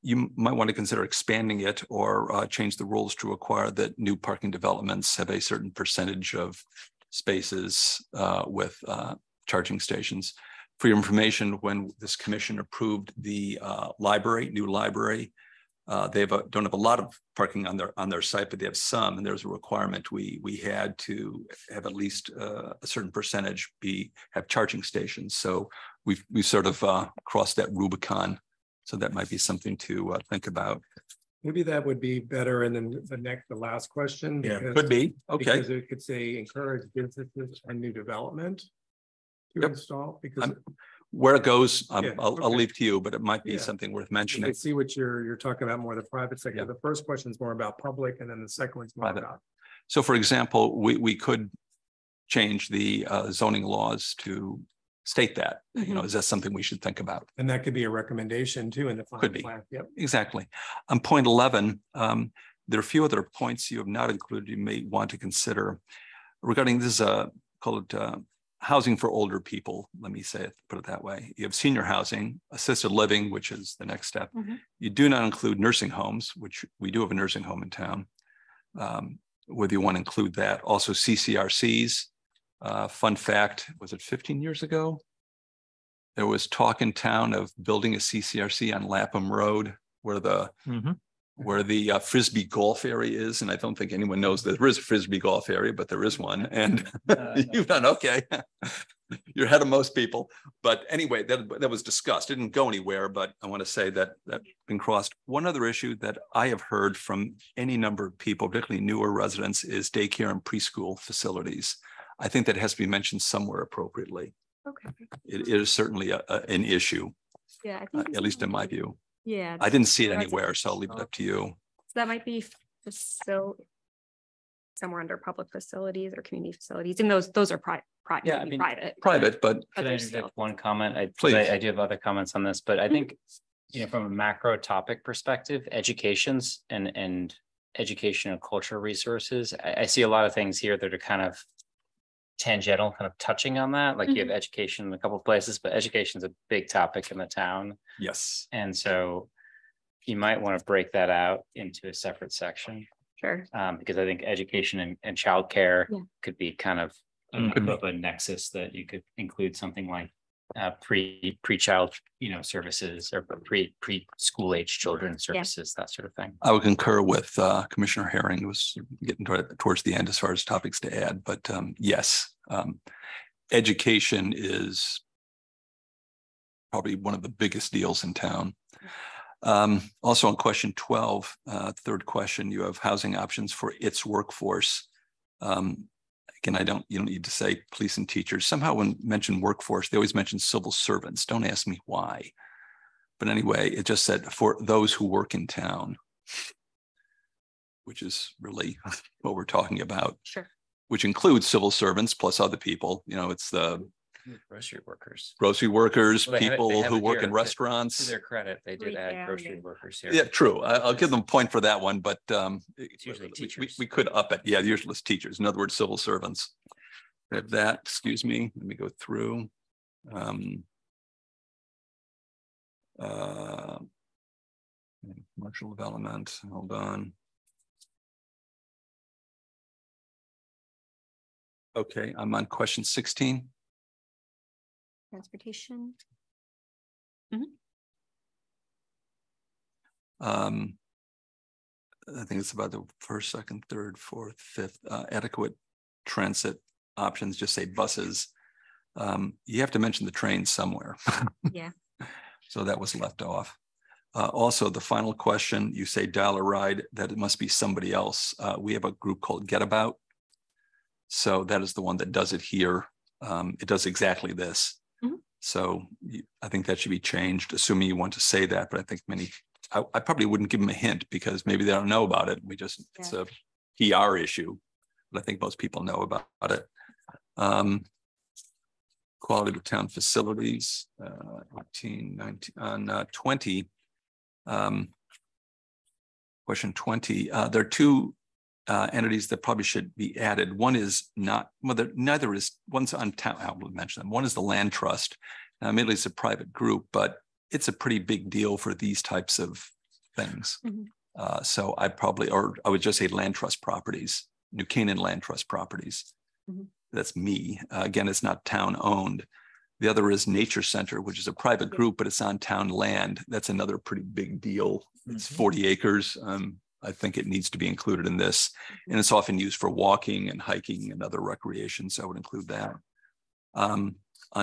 You might want to consider expanding it or change the rules to require that new parking developments have a certain percentage of spaces with charging stations. For your information, when this commission approved the new library, They don't have a lot of parking on their site, but they have some, and there's a requirement we had to have at least a certain percentage have charging stations. So we sort of crossed that Rubicon. So that might be something to think about. Maybe that would be better. And then the last question. Yeah, Could be. Okay. Because it could say encourage businesses and new development to install, because where it goes, Yeah, I'll leave to you, but it might be something worth I mentioning. see what you're talking about, more the private sector. Yeah. The first question is more about public, and then the second one's more Private. about. So for example, we could change the zoning laws to state that, you know, is that something we should think about? And that could be a recommendation too in the final Could be. plan. Yep. Exactly. On point 11, there are a few other points you have not included you may want to consider regarding this, called housing for older people. Let me say it, put it that way. You have senior housing, assisted living, which is the next step. You do not include nursing homes, which we do have a nursing home in town. Whether you want to include that. Also CCRCs. Fun fact, was it 15 years ago? There was talk in town of building a CCRC on Lapham Road where the Frisbee golf area is. And I don't think anyone knows that there is a Frisbee golf area, but there is one. And you've done okay. You're ahead of most people. But anyway, that was discussed. It didn't go anywhere, but I want to say that been crossed. One other issue that I have heard from any number of people, particularly newer residents, is daycare and preschool facilities. I think that has to be mentioned somewhere appropriately. Okay. It is certainly an issue, Yeah, I think at least in my view. Yeah. I didn't see it anywhere, so I'll leave it up to you. So that might be somewhere under public facilities or community facilities, and those are private. Yeah, I mean, private, but Can I just make one comment? Please. I do have other comments on this, but I think, you know, from a macro topic perspective, educations and education and cultural resources, I see a lot of things here that are kind of tangential, kind of touching on that. Like you have education in a couple of places, but education is a big topic in the town. yes. And so you might want to break that out into a separate section. Sure. Because I think education and childcare Yeah. could be kind of a nexus that you could include something like pre-child, you know, services or preschool age children services, that sort of thing. I would concur with Commissioner Herring, who was getting towards the end as far as topics to add, but yes, education is probably one of the biggest deals in town. Also on question 12, third question, you have housing options for its workforce. Again, you don't need to say police and teachers. Somehow when mention workforce, they always mention civil servants. Don't ask me why. But anyway, it just said for those who work in town, which is really what we're talking about. Sure. Which includes civil servants plus other people. You know, it's the Grocery workers. grocery workers, Well, they have it- people they have who it work here. in To restaurants. their credit, they did add Retail, grocery yeah. workers here. Yeah, true. I'll give them a point for that one, but It's usually teachers. we could up it. Yeah, usually it's teachers. In other words, civil servants. We have that, excuse me, let me go through. Commercial development, hold on. Okay, I'm on question 16. Transportation. I think it's about the first, second, third, fourth, fifth, adequate transit options, just say buses. You have to mention the trains somewhere. Yeah. So that was left off. Also, the final question, you say dial a ride, that it must be somebody else. We have a group called Get About. So that is the one that does it here. It does exactly this. So I think that should be changed, assuming you want to say that, but I think I probably wouldn't give them a hint because maybe they don't know about it. It's a PR issue, but I think most people know about it. Quality of town facilities, 18, 19, on 20. Question 20, there are two entities that probably should be added. One is not, well, neither is, one's on town, I will mention them. One is the land trust. Now, admittedly, it's a private group, but it's a pretty big deal for these types of things. So I would just say land trust properties, New Canaan land trust properties. That's me. Again, it's not town owned. The other is Nature Center, which is a private group, but it's on town land. That's another pretty big deal. It's 40 acres. I think it needs to be included in this. And it's often used for walking and hiking and other recreation. So I would include that. On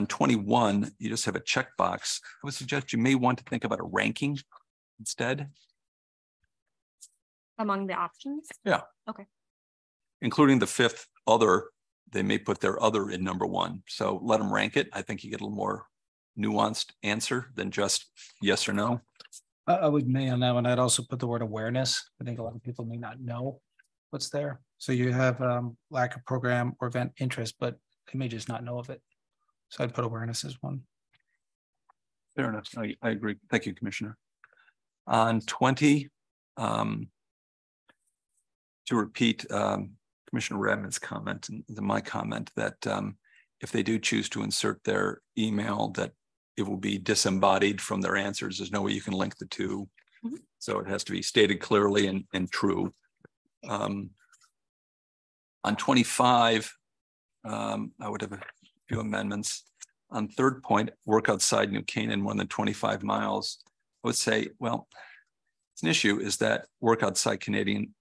21, you just have a checkbox. I would suggest you may want to think about a ranking instead. Among the options? Yeah. Okay. Including the fifth other, they may put their other in number one. So let them rank it. I think you get a little more nuanced answer than just yes or no. I would may on that one. I'd also put the word awareness. I think a lot of people may not know what's there. So you have lack of program or event interest, but they may just not know of it. So I'd put awareness as one. Fair enough. I agree. Thank you, Commissioner. On 20, to repeat Commissioner Redmond's comment and my comment that if they do choose to insert their email, that it will be disembodied from their answers. There's no way you can link the two. Mm-hmm. So it has to be stated clearly and true. On 25, I would have a few amendments. On third point, work outside New Canaan more than 25 miles. I would say, well, it's an issue is that work outside Canadian.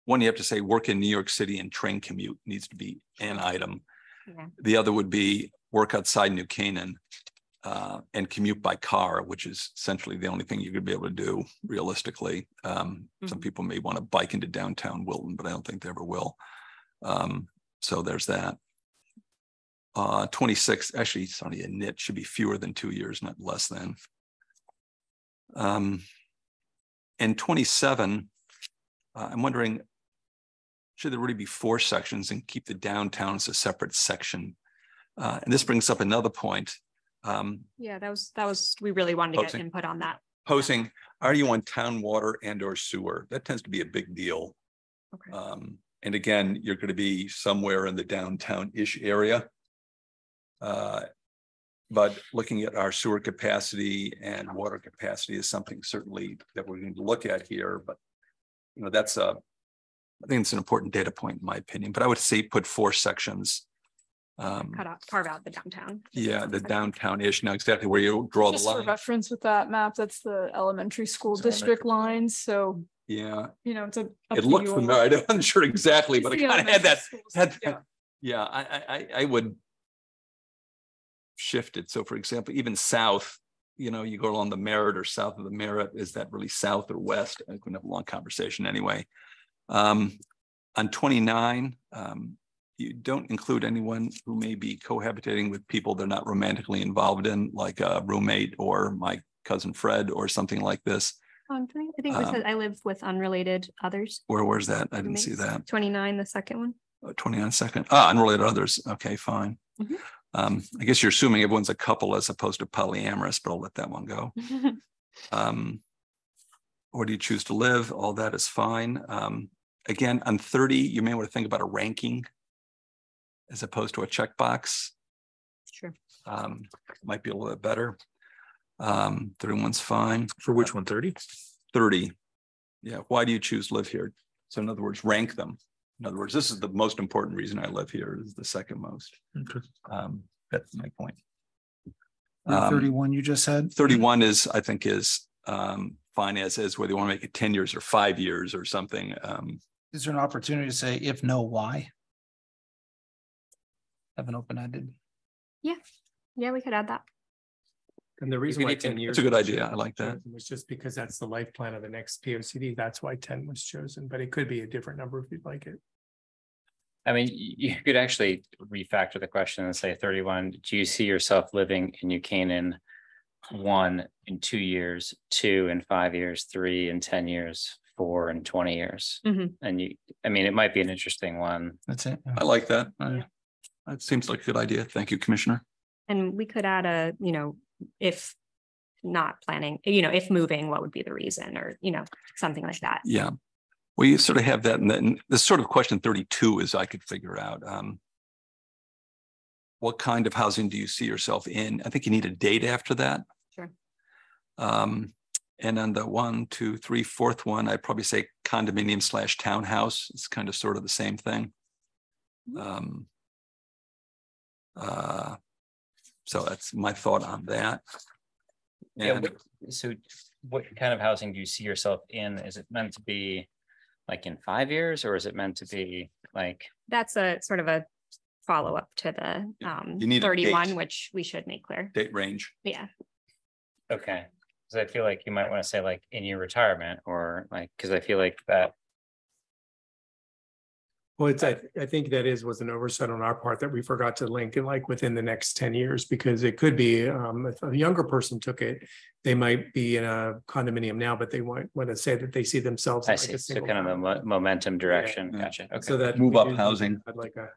One, you have to say work in New York City and train commute needs to be an item. Yeah. The other would be work outside New Canaan and commute by car, which is essentially the only thing you could be able to do realistically. Some people may want to bike into downtown Wilton, but I don't think they ever will. So there's that. 26, actually, it's only a nit, should be fewer than 2 years, not less than. And 27, I'm wondering, should there really be 4 sections and keep the downtown as a separate section? And this brings up another point. Yeah, that was, we really wanted to get input on that. Posing, are you on town water and or sewer? That tends to be a big deal. Okay. And again, you're going to be somewhere in the downtown-ish area. But looking at our sewer capacity and water capacity is something certainly that we're going to look at here. But you know, that's I think it's an important data point in my opinion. But I would say put 4 sections. Carve out the downtown. Yeah, the downtown-ish. Now exactly where you draw Just the line. For reference with that map, that's the elementary school district lines. So yeah, you know, it's a. It looked familiar. I wasn't sure exactly, but I kind of had that. Yeah, I would shift it. So for example, even south, you know, you go along the Merritt or south of the Merritt, is that really south or west? I couldn't have a long conversation anyway. On 29, you don't include anyone who may be cohabitating with people they're not romantically involved in, like a roommate or my cousin Fred or something like this. I think we said I live with unrelated others. Where's that? I didn't see that. 29, the second one. 29 second. Unrelated others. Okay, fine. Mm-hmm. I guess you're assuming everyone's a couple as opposed to polyamorous, but I'll let that one go. Where do you choose to live? All that is fine. Again, on 30, you may want to think about a ranking as opposed to a checkbox. Sure. Might be a little bit better. 31's fine. For which one, 30? 30. Yeah. Why do you choose to live here? So in other words, rank them. In other words, this is the most important reason I live here, is the second most. Okay. That's my point. 31 you just said? 31 is, I think, is fine as is, whether you want to make it 10 years or 5 years or something. Is there an opportunity to say, if no, why? Have an open-ended. Yeah. Yeah, we could add that. And the reason why 10 years. It's a good idea. I like that. Was just because that's the life plan of the next POCD. That's why 10 was chosen, but it could be a different number if you'd like it. I mean, you could actually refactor the question and say 31. Do you see yourself living in New Canaan 1 in 2 years, 2 in 5 years, 3 in 10 years, 4 in 20 years? Mm-hmm. And I mean, it might be an interesting one. That's it. I like that. That seems like a good idea. Thank you, Commissioner. And we could add a, you know, if not planning, you know, if moving, what would be the reason, or, you know, something like that. Yeah. Well, you sort of have that. And then this sort of question 32 is I could figure out what kind of housing do you see yourself in? I think you need a date after that. Sure. And on the 1, 2, 3, 4th one, I'd probably say condominium / townhouse. It's kind of sort of the same thing. So that's my thought on that. Yeah. And So what kind of housing do you see yourself in? Is it meant to be like in 5 years, or is it meant to be like? That's a sort of a follow-up to the You need a 31, date. which we should make clear. date range. Yeah. Okay, because I feel like you might want to say like in your retirement, or like, because I feel like that. Well, I think that was an oversight on our part that we forgot to link it like within the next 10 years, because it could be, if a younger person took it, they might be in a condominium now, but they want to say that they see themselves. I in like see. a So single kind of a family. momentum direction. Yeah. Gotcha. Okay. So that Move we up do need housing. to add like a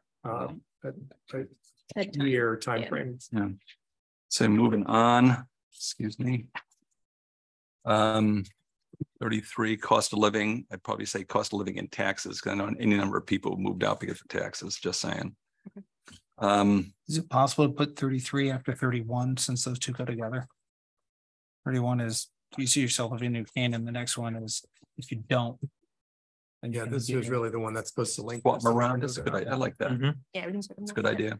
Bedtime. year Yeah. timeframe. Yeah. So moving on, excuse me. 33, cost of living. I'd probably say cost of living and taxes, because I know any number of people moved out because of taxes, just saying. Is it possible to put 33 after 31 since those two go together? 31 is, do you see yourself living in New Canaan? The next one is if you don't. then you Yeah, can this get is really the one that's supposed to link. Swap this. them around, that's a good idea. I like that. Yeah. We can sort of It's a make good that. idea.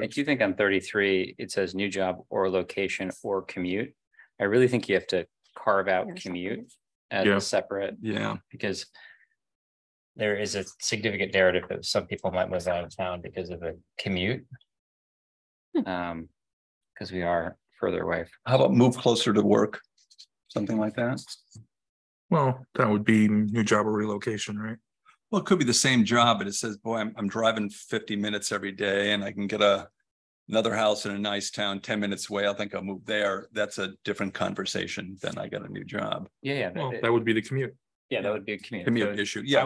I do think on 33, it says new job or location or commute. I really think you have to carve out Yeah, commute as Yeah. a separate, Yeah, because there is a significant narrative that some people might move out of town because of a commute. Because we are further away. how about move closer to work? Something like that. Well, that would be new job or relocation, right? Well, it could be the same job, but it says, boy, I'm driving 50 minutes every day and I can get another house in a nice town 10 minutes away. I think I'll move there. That's a different conversation than I got a new job. Yeah, Well, that would be the commute. yeah, that would be a commute. Commute So issue, yeah.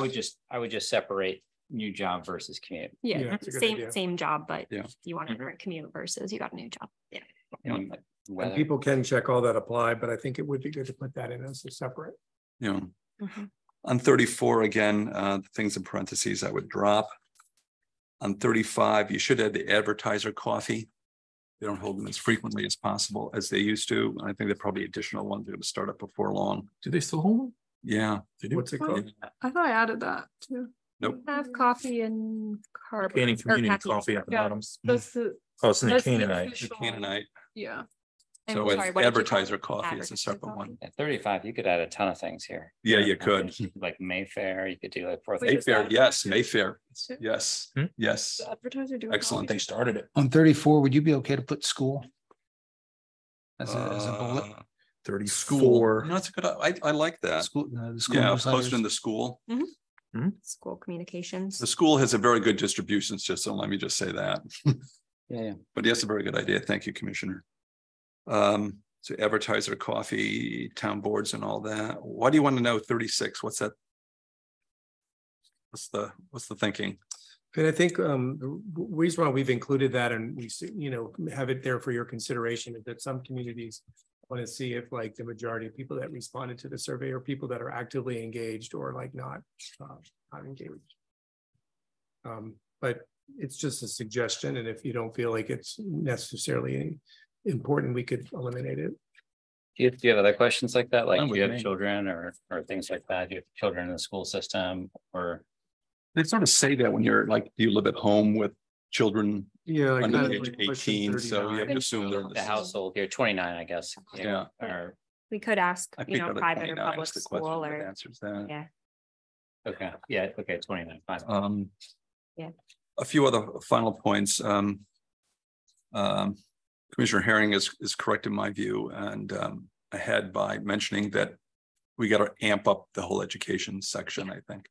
I would just separate new job versus commute. Yeah, Yeah. that's a good Same, idea. same job, but Yeah. you want to commute versus you got a new job. Yeah. You know, like And weather. people can check all that apply, but I think it would be good to put that in as a separate. You know, Mhm. on 34, again, the things in parentheses I would drop. On 35, you should add the advertiser coffee. They don't hold them as frequently as possible as they used to. I think they're probably additional ones that are going to start up before long. Do they still hold them? Yeah. They do. What's it called? I thought I added that too. Nope. Have coffee and carb. Canning or community caffeine. coffee at the Yeah, bottom. That's the, Oh, it's in the that's the Canaanite. The official- Canaanite. Yeah. And So sorry, with what did you call advertiser it? coffee is a Advertiser separate coffee? one. At 35, you could add a ton of things here. Yeah, you could. Like Mayfair, you could do like Fourth. Wait, is Mayfair, that- yes, Mayfair. Yes, Hmm? yes. The advertiser doing. Excellent. coffee. They started it. On 34, would you be okay to put school? As a bullet? School. 34. No, it's a good, I like that. School, the school Yeah, posted in newsletters. the school. School communications. The school has a very good distribution system. Let me just say that. Yeah. But yes, a very good idea. Thank you, Commissioner. So advertiser coffee, town boards and all that. Why do you want to know 36? What's that? What's the thinking? And I think the reason why we've included that and we have it there for your consideration is that some communities want to see if like the majority of people that responded to the survey are people that are actively engaged or like not engaged. But it's just a suggestion, and if you don't feel like it's necessarily important, we could eliminate it. Do you have other questions like that? Like, Fine do with you have me. children or things like that? Do you have children in the school system or? They sort of say that when you're like, do you live at home with children Yeah, like under kind the of age of like pushing 18? So you 39. assume they're in The the household here, 29, I guess. Yeah. Or, We could ask, I you picked know, out a private or 29 public is the question school that or, answers that. yeah. okay, yeah, okay, 29, fine. Yeah. A few other final points. Commissioner Herring is correct in my view and ahead by mentioning that we got to amp up the whole education section, I think.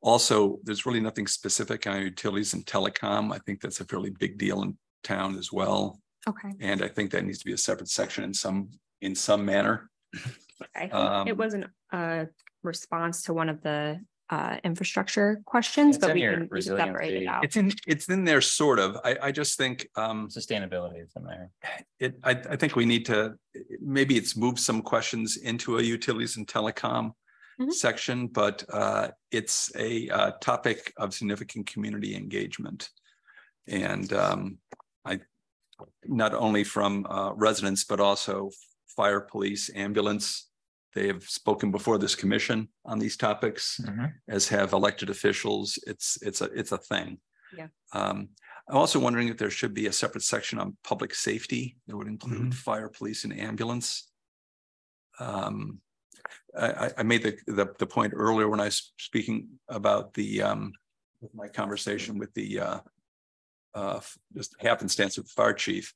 Also, there's really nothing specific on utilities and telecom. I think that's a fairly big deal in town as well. Okay. And I think that needs to be a separate section in some manner. I think it wasn't a response to one of the infrastructure questions, It's but in we your can separate it resiliency. out. It's in there sort of. I just think Sustainability is in there. I think we need to, maybe it's moved some questions into a utilities and telecom Mhm. section, but it's a topic of significant community engagement. And I, not only from residents, but also fire, police, ambulance. They have spoken before this commission on these topics, as have elected officials. It's a thing. Yeah. I'm also wondering if there should be a separate section on public safety that would include fire, police, and ambulance. I made the point earlier when I was speaking about the my conversation with the just happenstance with the fire chief,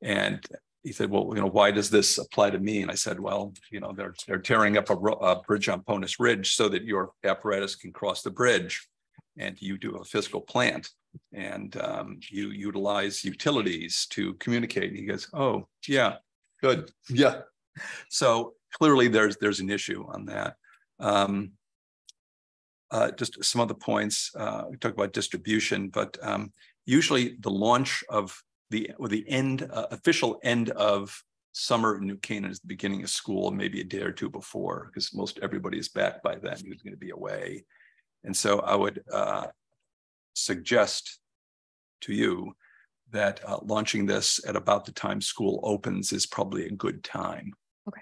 and he said, "Well, why does this apply to me?" And I said, "Well, they're tearing up a bridge on Ponus Ridge so that your apparatus can cross the bridge, and you do a physical plant, and you utilize utilities to communicate." And he goes, "Oh, yeah, good, yeah." So clearly, there's an issue on that. Just some other points. We talk about distribution, but usually the launch of the official end of summer in New Canaan is the beginning of school, maybe a day or two before, because most everybody is back by then who's going to be away. And so I would suggest to you that launching this at about the time school opens is probably a good time. Okay.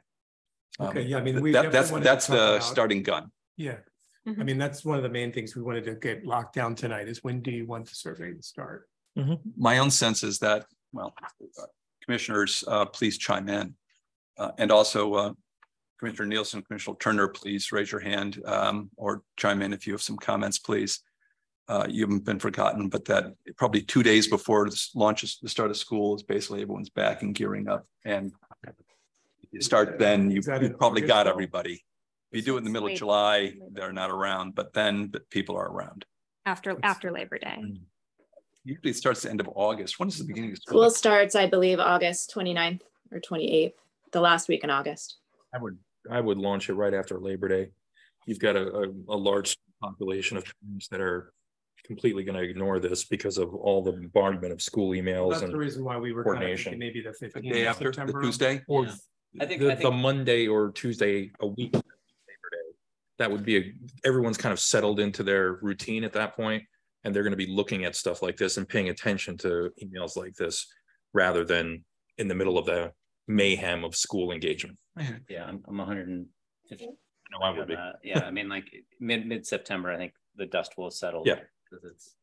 Okay. Yeah. I mean, that's the starting gun. Yeah. I mean, that's one of the main things we wanted to get locked down tonight is when do you want the survey to start? My own sense is that, well, commissioners, please chime in. And also Commissioner Nielsen, Commissioner Turner, please raise your hand or chime in if you have some comments, please. You haven't been forgotten, but that probably 2 days before this launches, the start of school is basically everyone's back and gearing up. And if you start then, you've probably got everybody. If you do it in the middle of July, they're not around, but people are around. After Labor Day. Usually it starts the end of August. When is the beginning of school? School starts, I believe, August 29th or 28th, the last week in August. I would launch it right after Labor Day. You've got a large population of parents that are completely going to ignore this because of all the bombardment of school emails. That's the reason why we were coordination. Maybe the 15th the day after September. the Tuesday, or I think the Monday or Tuesday a week after Labor Day. That would be everyone's kind of settled into their routine at that point, and they're going to be looking at stuff like this and paying attention to emails like this rather than in the middle of the mayhem of school engagement. Yeah, I'm 150. No, I would be. Yeah, I mean, like mid-September, I think the dust will settle. Yeah.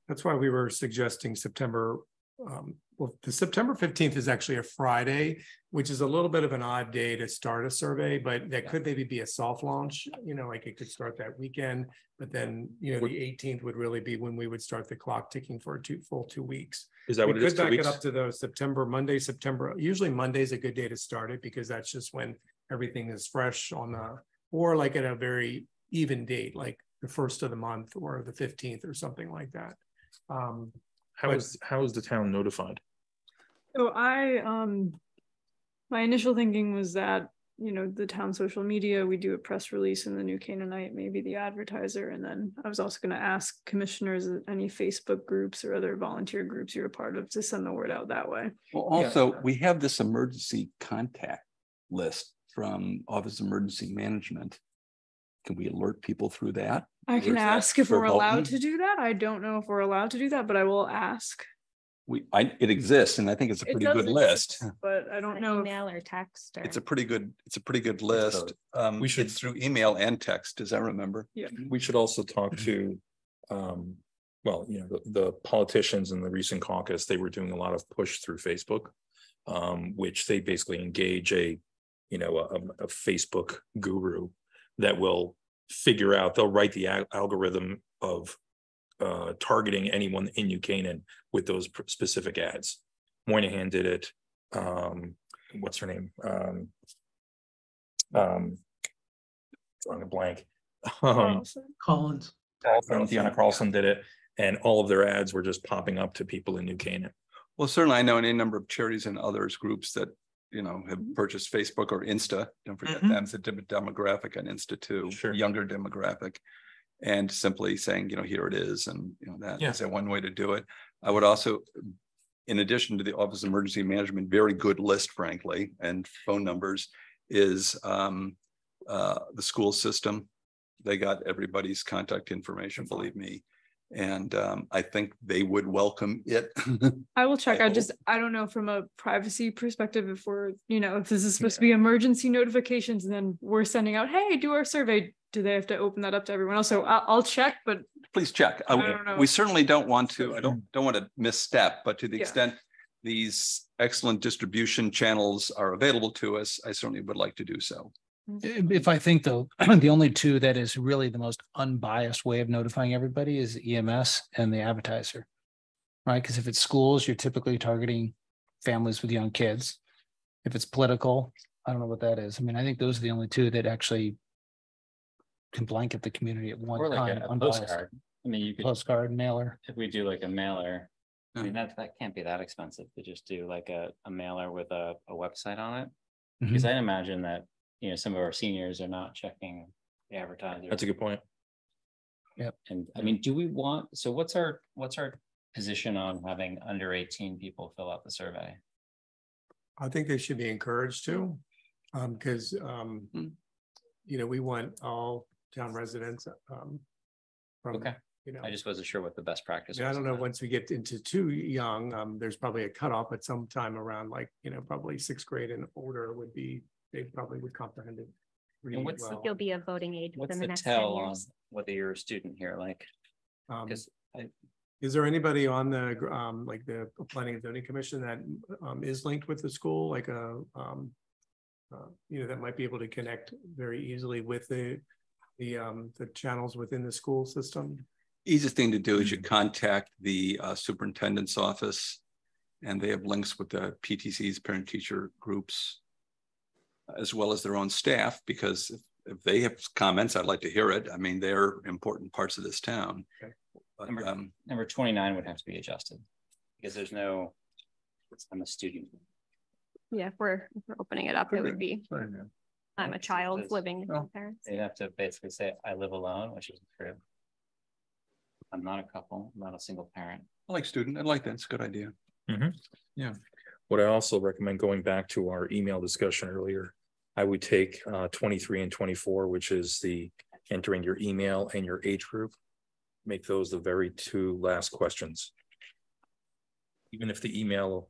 That's why we were suggesting September. Well, the September 15th is actually a Friday, which is a little bit of an odd day to start a survey, but that could maybe be a soft launch, like it could start that weekend, but then, the 18th would really be when we would start the clock ticking for a full 2 weeks. Is that what it is? We could back it up to the Monday, September. Usually Monday is a good day to start it because that's just when everything is fresh or like at a very even date, like the 1st of the month or the 15th or something like that. How is the town notified? So my initial thinking was that, the town social media, we do a press release in the New Canaanite, maybe the advertiser. And then I was also going to ask commissioners any Facebook groups or other volunteer groups you're a part of to send the word out that way. Well, also we have this emergency contact list from Office of Emergency Management. Can we alert people through that? I can ask if we're allowed to do that. I don't know if we're allowed to do that, but I will ask. It exists, and I think it's a pretty good list. But I don't know. Email or text. It's a pretty good list. We should through email and text, as I remember. Yeah. We should also talk to, the politicians in the recent caucus. They were doing a lot of push through Facebook, which they basically engage a Facebook guru that will figure out. They'll write the algorithm of targeting anyone in New Canaan with those specific ads. Moynihan did it. What's her name? Drawing a blank. Collins. Deanna Carlson did it, and all of their ads were just popping up to people in New Canaan. Well, certainly I know any number of charities and others groups that have purchased Facebook or Insta. Don't forget that it's a demographic on Insta too, younger demographic. And simply saying, here it is. And, that is one way to do it. I would also, in addition to the Office of Emergency Management, very good list, frankly, and phone numbers is the school system. They got everybody's contact information, believe me. And I think they would welcome it. I will check. I don't know from a privacy perspective if we're, if this is supposed to be emergency notifications and then we're sending out, hey, do our survey. Do they have to open that up to everyone else? So I'll check, but please check. No. We certainly don't want to, I don't want to misstep, but to the Yeah. extent these excellent distribution channels are available to us, I certainly would like to do so. If I think though, the only two that is really the most unbiased way of notifying everybody is EMS and the advertiser. Right? Because if it's schools, you're typically targeting families with young kids. If it's political, I don't know what that is. I mean, I think those are the only two that actually can blanket the community at one Or like time. a unbiased. postcard. I mean, you could, Postcard, mailer. if we do like a mailer, I mean, Yeah. that can't be that expensive to just do like a mailer with a website on it. Mhm. Because I imagine that, you know, some of our seniors are not checking the advertiser. That's a good point. And I mean, do we want, so what's our position on having under 18 people fill out the survey? I think they should be encouraged to, because, you know, we want all town residents, from, Okay. you know. I just wasn't sure what the best practice was. I don't on know, that. once we get into too young, there's probably a cutoff, but sometime around like, you know, probably 6th grade and older would be, they probably would comprehend it. And what's well. You'll be a voting age What's within the the next 10 tell on years. whether you're a student here? Like, Um, because Is there anybody on the, like the Planning and Zoning Commission that, is linked with the school, like you know, that might be able to connect very easily with the channels within the school system? Easiest thing to do is you contact the superintendent's office, and they have links with the PTCs, parent teacher groups, as well as their own staff, because if they have comments, I'd like to hear it. I mean, they're important parts of this town. Okay. But, number 29 would have to be adjusted because there's no, I'm a student. Yeah, if we're opening it up, it would be, I'm a child Because- living with my parents. They'd have to basically say, I live alone, which isn't true. I'm not a couple, I'm not a single parent. I like student, I like that, it's a good idea. Yeah. What I also recommend, going back to our email discussion earlier, I would take 23 and 24, which is the entering your email and your age group. Make those the very two last questions. Even if the email,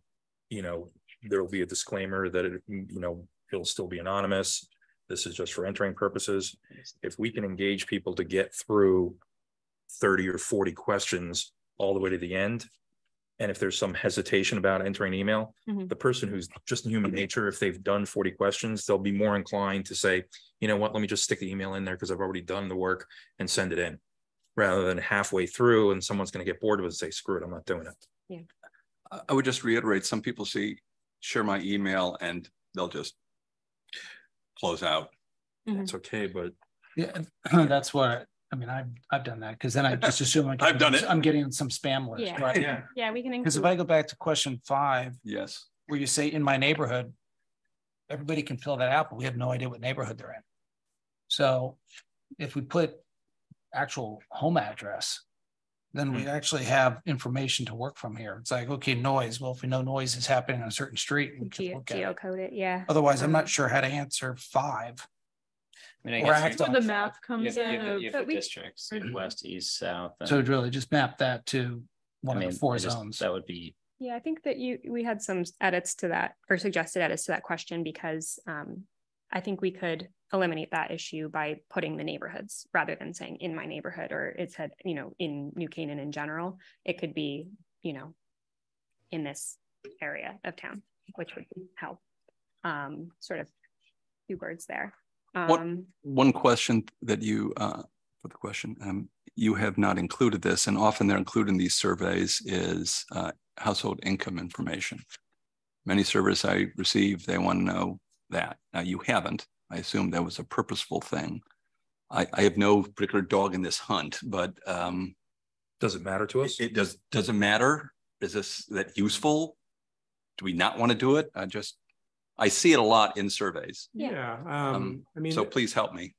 you know, there'll be a disclaimer that it, you know, it'll still be anonymous. This is just for entering purposes. If we can engage people to get through 30 or 40 questions all the way to the end, and if there's some hesitation about entering email, the person who's just human nature, if they've done 40 questions, they'll be more inclined to say, you know what, let me just stick the email in there because I've already done the work and send it in, rather than halfway through and someone's going to get bored of it and say, screw it, I'm not doing it. Yeah. I would just reiterate, some people share my email and they'll just close out. It's okay, but Yeah, that's what, I mean, I've done that because then I just assume I've done it. I'm getting some spam list, Yeah. right? yeah, Yeah, we can Because if include, I go back to question 5, Yes. where you say in my neighborhood, everybody can fill that out, but we have no idea what neighborhood they're in. So if we put actual home address, then we actually have information to work from here. It's like, okay, noise. Well, if we know noise is happening on a certain street, we can look at it. geocode it, yeah. Otherwise, I'm not sure how to answer 5. I mean, Or I act guess on Where the five. map you comes have, in. you But have the we- districts, you have west, east, south. and- So it'd really just map that to one I of mean, the 4 I just- zones. That would be, Yeah, I think that we had some edits to that or suggested edits to that question because I think we could eliminate that issue by putting the neighborhoods rather than saying in my neighborhood, or it said, you know, in New Canaan in general. It could be, you know, in this area of town, which would help. Sort of few words there. One question that you, for the question, you have not included this, and often they're included in these surveys, is household income information. Many surveys I receive, they want to know that. Now you haven't. I assume that was a purposeful thing. I have no particular dog in this hunt, but does it matter to us? it doesn't matter. Is that useful? Do we not want to do it? I see it a lot in surveys. Yeah. I mean, So please help me.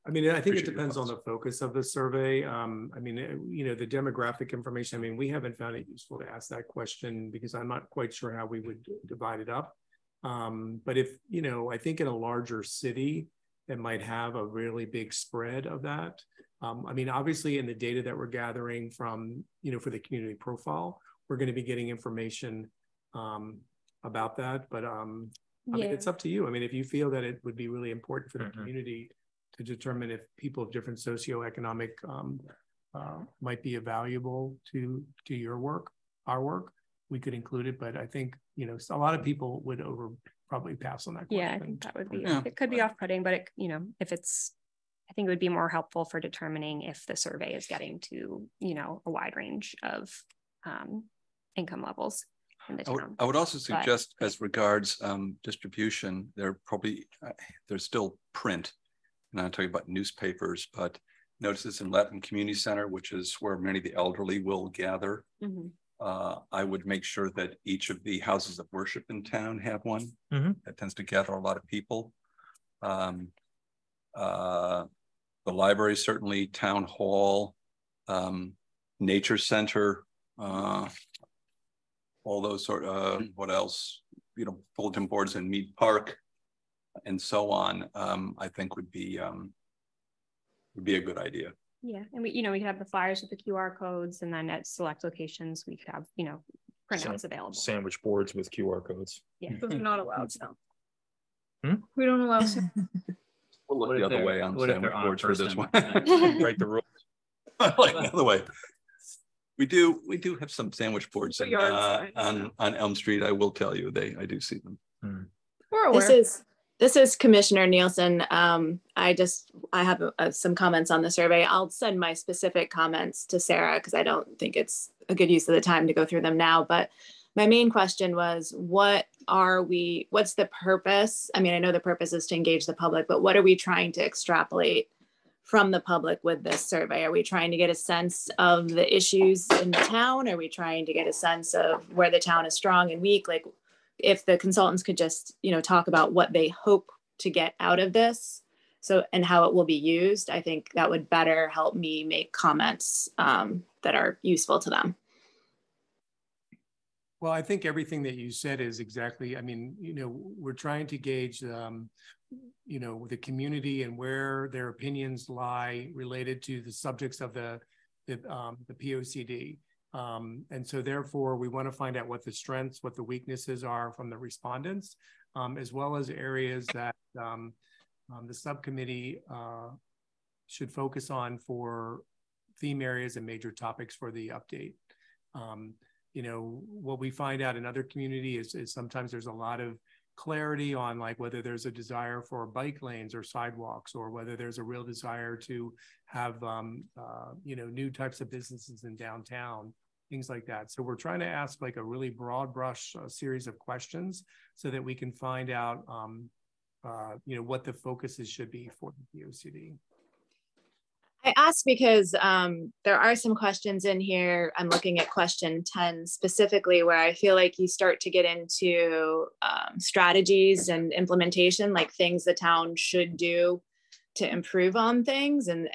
I mean, I think it Appreciate your depends on thoughts. the focus of the survey. I mean, you know, the demographic information, I mean, we haven't found it useful to ask that question because I'm not quite sure how we would divide it up. But if, you know, I think in a larger city that might have a really big spread of that. I mean, obviously in the data that we're gathering from, you know, for the community profile, we're going to be getting information about that. But I mean, it's up to you. I mean, if you feel that it would be really important for the community to determine if people of different socioeconomic might be valuable to your work, our work, we could include it. But I think, you know, a lot of people would probably pass on that question. Yeah, I think that would be, Yeah. it could be off-putting, but it, you know, if it's, I think it would be more helpful for determining if the survey is getting to, you know, a wide range of income levels in the town. I would also suggest, as regards distribution, there's still print, and I'm talking about newspapers, but notices in Latin Community Center, which is where many of the elderly will gather. Mm-hmm. I would make sure that each of the houses of worship in town have one. Mhm. That tends to gather a lot of people. The library, certainly, town hall, nature center, all those sort of, what else? You know, bulletin boards in Mead Park and so on, I think would be a good idea. Yeah, and we, you know, we could have the flyers with the QR codes, and then at select locations, we could have, you know, printouts available. Sandwich boards with QR codes. Yeah. Those are not allowed, so. Hmm? We don't allow. Some. We'll look the other way on sandwich boards for this one. Write the rules. Like the other way. We do have some sandwich boards on Elm Street. I will tell you, I do see them. We're aware. This is Commissioner Nielsen. I have some comments on the survey. I'll send my specific comments to Sarah because I don't think it's a good use of the time to go through them now. But my main question was, what's the purpose? I mean, I know the purpose is to engage the public, but what are we trying to extrapolate from the public with this survey? Are we trying to get a sense of the issues in the town? Are we trying to get a sense of where the town is strong and weak? Like, if the consultants could just, you know, talk about what they hope to get out of this, so, and how it will be used, I think that would better help me make comments that are useful to them. Well, I think everything that you said is exactly, I mean, you know, we're trying to gauge, you know, the community and where their opinions lie related to the subjects of the POCD. And so therefore, we want to find out what the strengths, what the weaknesses are from the respondents, as well as areas that the subcommittee should focus on for theme areas and major topics for the update. You know, what we find out in other communities is sometimes there's a lot of clarity on like whether there's a desire for bike lanes or sidewalks, or whether there's a real desire to have you know, new types of businesses in downtown, things like that. So we're trying to ask like a really broad brush series of questions so that we can find out you know, what the focuses should be for the POCD. I asked because there are some questions in here. I'm looking at question 10 specifically, where I feel like you start to get into strategies and implementation, like things the town should do to improve on things. And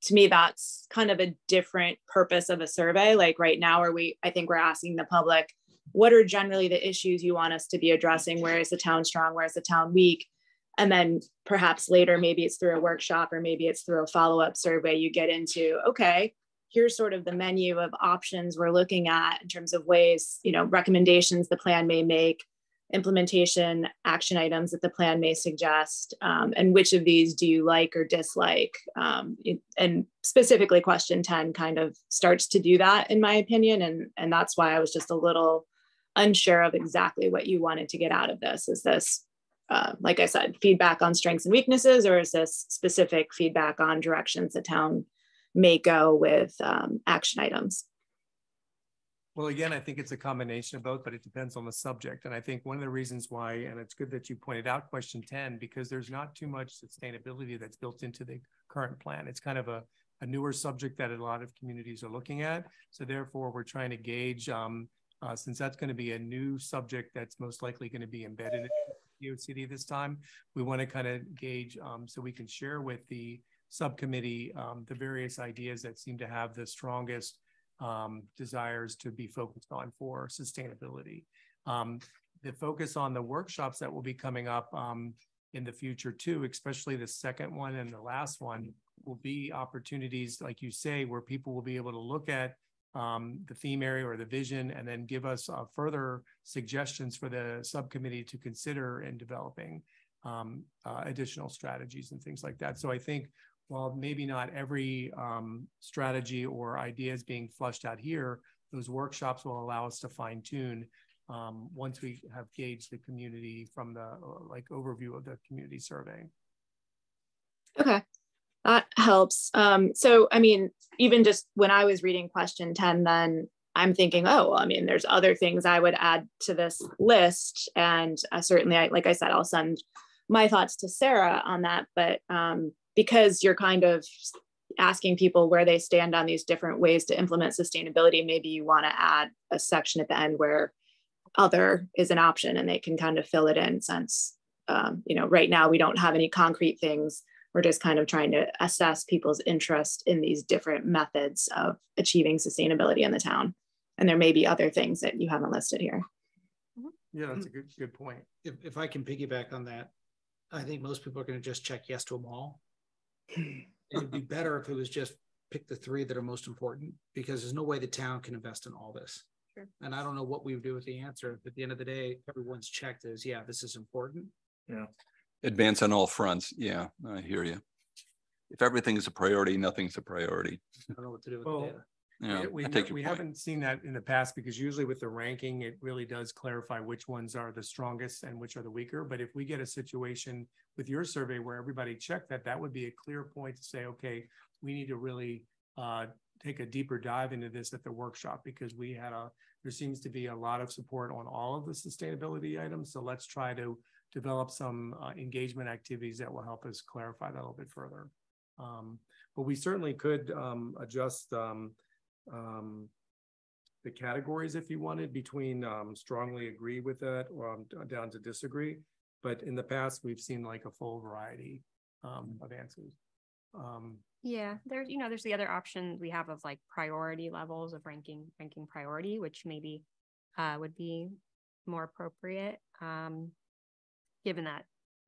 to me, that's kind of a different purpose of a survey. Like right now, I think we're asking the public, what are generally the issues you want us to be addressing? Where is the town strong? Where is the town weak? And then perhaps later, maybe it's through a workshop or maybe it's through a follow-up survey, you get into, okay, here's sort of the menu of options we're looking at in terms of ways, you know, recommendations the plan may make, implementation action items that the plan may suggest, and which of these do you like or dislike? And specifically question 10 kind of starts to do that, in my opinion. And that's why I was just a little unsure of exactly what you wanted to get out of this. Is this, like I said, feedback on strengths and weaknesses, or is this specific feedback on directions the town may go with action items? Well, again, I think it's a combination of both, but it depends on the subject. And I think one of the reasons why, and it's good that you pointed out question 10, because there's not too much sustainability that's built into the current plan. It's kind of a newer subject that a lot of communities are looking at. So therefore, we're trying to gauge, since that's going to be a new subject that's most likely going to be embedded in POCD this time, we want to kind of gauge so we can share with the subcommittee the various ideas that seem to have the strongest desires to be focused on for sustainability. The focus on the workshops that will be coming up in the future too, especially the second one and the last one, will be opportunities, like you say, where people will be able to look at the theme area or the vision and then give us further suggestions for the subcommittee to consider in developing additional strategies and things like that. So I think while maybe not every strategy or idea is being flushed out here, those workshops will allow us to fine tune once we have gauged the community from the like overview of the community survey. Okay, that helps. So, I mean, even just when I was reading question 10, then I'm thinking, oh, well, I mean, there's other things I would add to this list. And certainly, like I said, I'll send my thoughts to Sarah on that. But because you're kind of asking people where they stand on these different ways to implement sustainability, maybe you want to add a section at the end where other is an option and they can kind of fill it in, since, you know, right now we don't have any concrete things. We're just kind of trying to assess people's interest in these different methods of achieving sustainability in the town. And there may be other things that you haven't listed here. Yeah, that's a good point. If I can piggyback on that, I think most people are going to just check yes to them all. It'd be better if it was just pick the 3 that are most important, because there's no way the town can invest in all this. Sure. And I don't know what we would do with the answer. But at the end of the day, everyone's checked as, yeah, this is important. Yeah. Advance on all fronts. Yeah, I hear you. If everything is a priority, nothing's a priority. I don't know what to do with the data. Yeah, we haven't seen that in the past, because usually with the ranking, it really does clarify which ones are the strongest and which are the weaker. But if we get a situation with your survey where everybody checked that, that would be a clear point to say, okay, we need to really take a deeper dive into this at the workshop, because there seems to be a lot of support on all of the sustainability items. So let's try to develop some engagement activities that will help us clarify that a little bit further. But we certainly could adjust the categories if you wanted, between strongly agree with it or down to disagree. But in the past, we've seen like a full variety of answers. Yeah, there's the other option we have of like priority levels of ranking priority, which maybe would be more appropriate, given that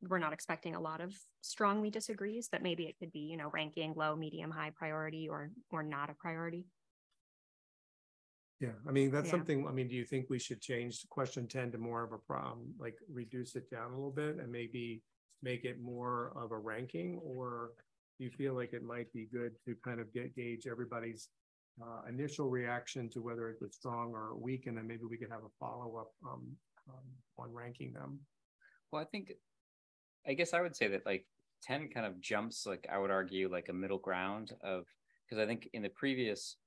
we're not expecting a lot of strongly disagrees, that maybe it could be, ranking low, medium, high priority or not a priority. Yeah, I mean, that's something, do you think we should change question 10 to more of a problem, like reduce it down a little bit and maybe make it more of a ranking? Or do you feel like it might be good to kind of gauge everybody's initial reaction to whether it was strong or weak, and then maybe we could have a follow-up on ranking them? Well, I guess I would say that like 10 kind of jumps, like I would argue, like a middle ground of, because I think in the previous,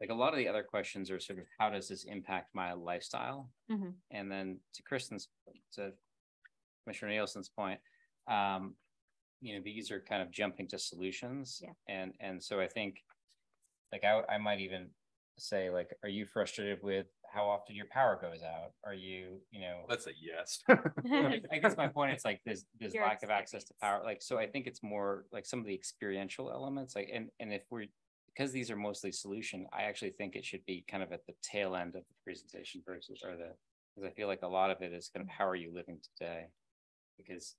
like a lot of the other questions are sort of, how does this impact my lifestyle? Mm-hmm. And then to Commissioner Nielsen's point, these are kind of jumping to solutions. Yeah. And so I think like I might even say, like, are you frustrated with how often your power goes out? Are you, Let's say yes. I guess my point is like there's lack of access to power. Like, so I think it's more like some of the experiential elements, like, and if because these are mostly solution, I actually think it should be kind of at the tail end of the presentation because I feel like a lot of it is kind of how are you living today? Because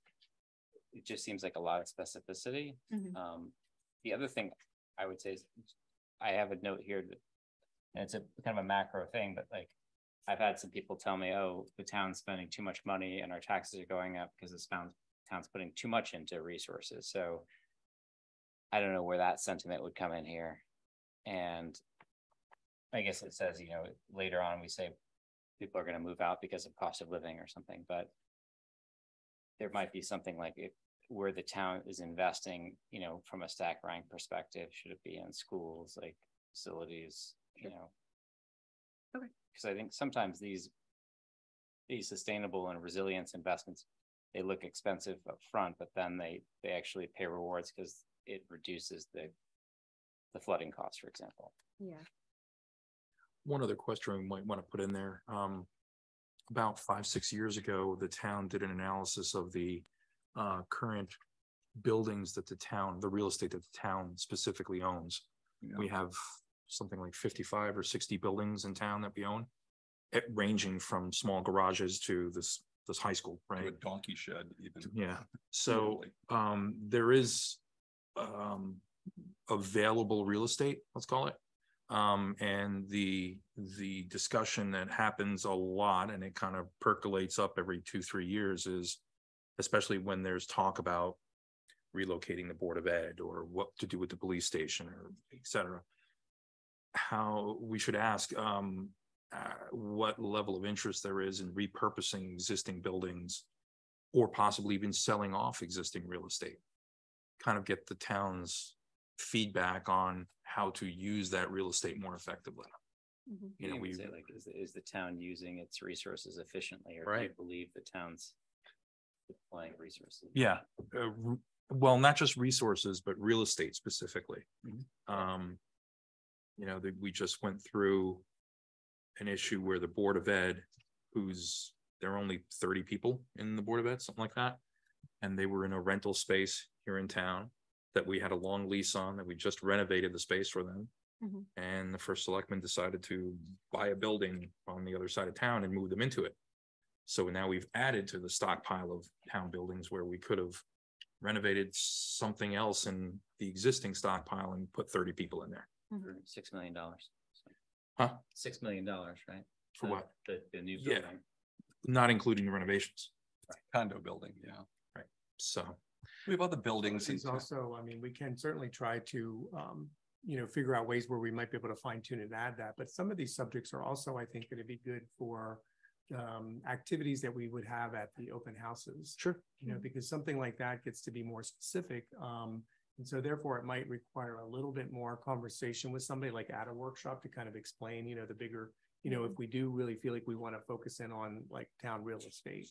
it just seems like a lot of specificity. Mm-hmm. The other thing I would say is I have a note here that, and it's a kind of a macro thing, but like I've had some people tell me, oh, the town's spending too much money and our taxes are going up because the town's putting too much into resources. So I don't know where that sentiment would come in here. And I guess it says, later on we say people are going to move out because of cost of living or something, but there might be something like where the town is investing, from a stack rank perspective, should it be in schools, like facilities, Okay. Because I think sometimes these sustainable and resilience investments, they look expensive up front, but then they actually pay rewards because it reduces the flooding costs, for example. Yeah. One other question we might want to put in there. About 5-6 years ago, the town did an analysis of the current buildings that the real estate that the town specifically owns. Yeah. We have something like 55 or 60 buildings in town that we own, ranging from small garages to this high school, right? To a donkey shed, even. Yeah. So there is available real estate, let's call it. And the discussion that happens a lot, and it kind of percolates up every 2-3 years, is especially when there's talk about relocating the Board of Ed or what to do with the police station or et cetera. How we should ask what level of interest there is in repurposing existing buildings or possibly even selling off existing real estate. Kind of get the town's feedback on how to use that real estate more effectively. You know, we we say like, is the town using its resources efficiently, or Right. do you believe the town's deploying resources? Yeah, well, not just resources, but real estate specifically. You know, we just went through an issue where the Board of Ed, there are only 30 people in the Board of Ed, something like that. And they were in a rental space here in town that we had a long lease on, that we just renovated the space for them. And the first selectman decided to buy a building on the other side of town and move them into it. So now we've added to the stockpile of town buildings where we could have renovated something else in the existing stockpile and put 30 people in there. $6 million. Huh? $6 million, right? For what? The new Yeah. building. Not including the renovations. Condo building, yeah. Right. So We have other buildings. It's also, I mean, we can certainly try to, you know, figure out ways where we might be able to fine tune and add that. But some of these subjects are also, I think, going to be good for activities that we would have at the open houses. Sure. You know, because something like that gets to be more specific. And so therefore it might require a little bit more conversation with somebody like at a workshop to kind of explain, you know, the bigger, you know, if we do really feel like we want to focus in on like town real estate,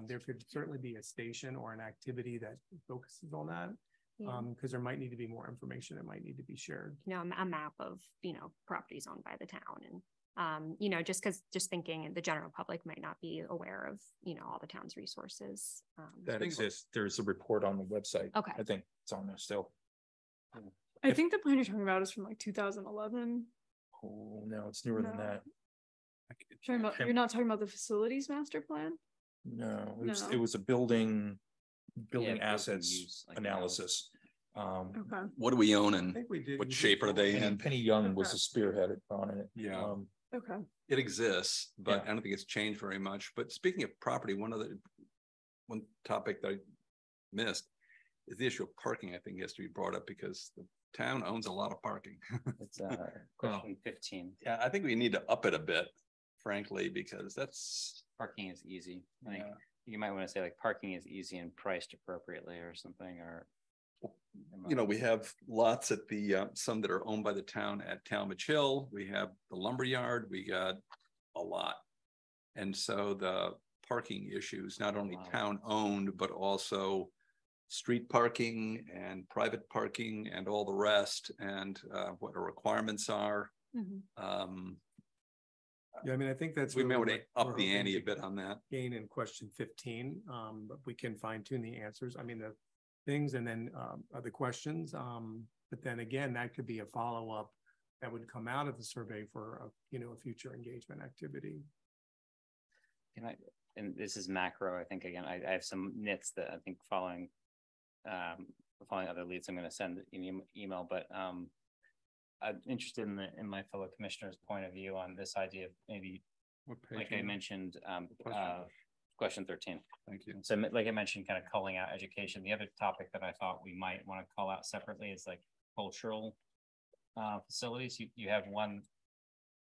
there could certainly be a station or an activity that focuses on that. Because there might need to be more information that might need to be shared. You know, a map of, you know, properties owned by the town, and you know, just thinking the general public might not be aware of, you know, all the town's resources. that exists. There's a report on the website. Okay. I think it's on there still. I think the plan you're talking about is from like 2011. Oh, no, it's newer than No. that. You're not talking about the facilities master plan? No, No. it was a building building assets use, like, analysis. Okay. What do we own I and think we did. what we did shape are they And in? Penny Young was Okay. a spearhead on it. Yeah. Okay. It exists, but Yeah. I don't think it's changed very much. But speaking of property, one topic that I missed is the issue of parking. I think has to be brought up because the town owns a lot of parking. It's question 15. Yeah, I think we need to up it a bit, frankly, because that's Parking is easy. Like, Yeah. you might want to say like parking is easy and priced appropriately or something, or. you know, we have lots at the some that are owned by the town at Talmadge Hill. We have the lumberyard. We got a lot, and so the parking issues, not only Wow. town owned, but also street parking and private parking and all the rest, and what our requirements are. Yeah, I mean, I think that's. We may really want to what up we're the hoping ante a to bit on that. Gain in question 15, but we can fine tune the answers. I mean, the things and then other questions. But then again, that could be a follow-up that would come out of the survey for a, you know, a future engagement activity. And this is macro, I think, again, I have some nits that I think following other leads, I'm going to send an email, but I'm interested in my fellow commissioners' point of view on this idea of maybe, like I mentioned, question 13. Thank you. So like I mentioned, kind of calling out education. The other topic that I thought we might want to call out separately is like cultural facilities. You have one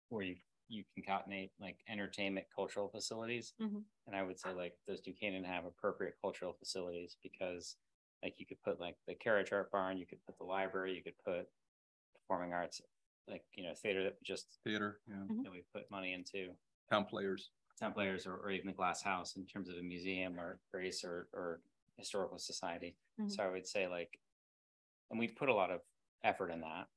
where you concatenate like entertainment cultural facilities. And I would say like, does Duquesne have appropriate cultural facilities? Because like you could put like the Carriage Art Barn, you could put the library, you could put performing arts, like, you know, theater that we just Theater, yeah. that we put money into, Town players. or even the Glass House in terms of a museum or Grace or historical society. So I would say like, and we put a lot of effort in that.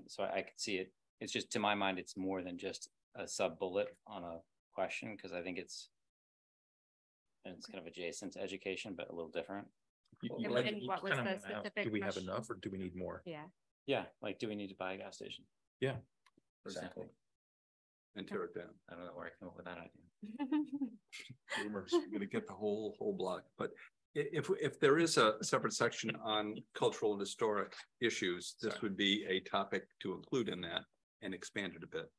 So I could see it. It's just, to my mind, it's more than just a sub bullet on a question, because I think it's kind of adjacent to education, but a little different. And what was the specific Do we have question? enough or do we need more? Yeah. Yeah, like, do we need to buy a gas station? Yeah, For example. And tear it down. I don't know where I came up with that idea. Rumors, you're gonna get the whole block. But if there is a separate section on cultural and historic issues, this would be a topic to include in that and expand it a bit.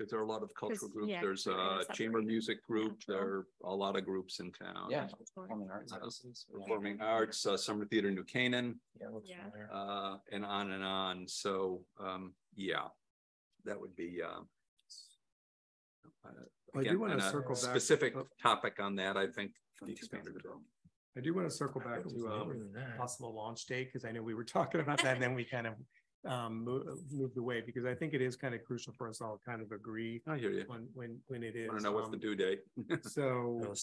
There are a lot of cultural groups. yeah, There's we're gonna a chamber separate music group. natural. There are a lot of groups in town. Yeah. Performing arts. Performing arts, Summer Theater New Canaan, Yeah. and on and on. So, yeah, that would be, I do again, want and to a circle back. specific topic on that, I think. The expanded bill. I do want to circle back to possible launch date, because I know we were talking about that and then we kind of moved away, because I think it is kind of crucial for us all to kind of agree I hear you. when it is. I don't know what's the due date. So,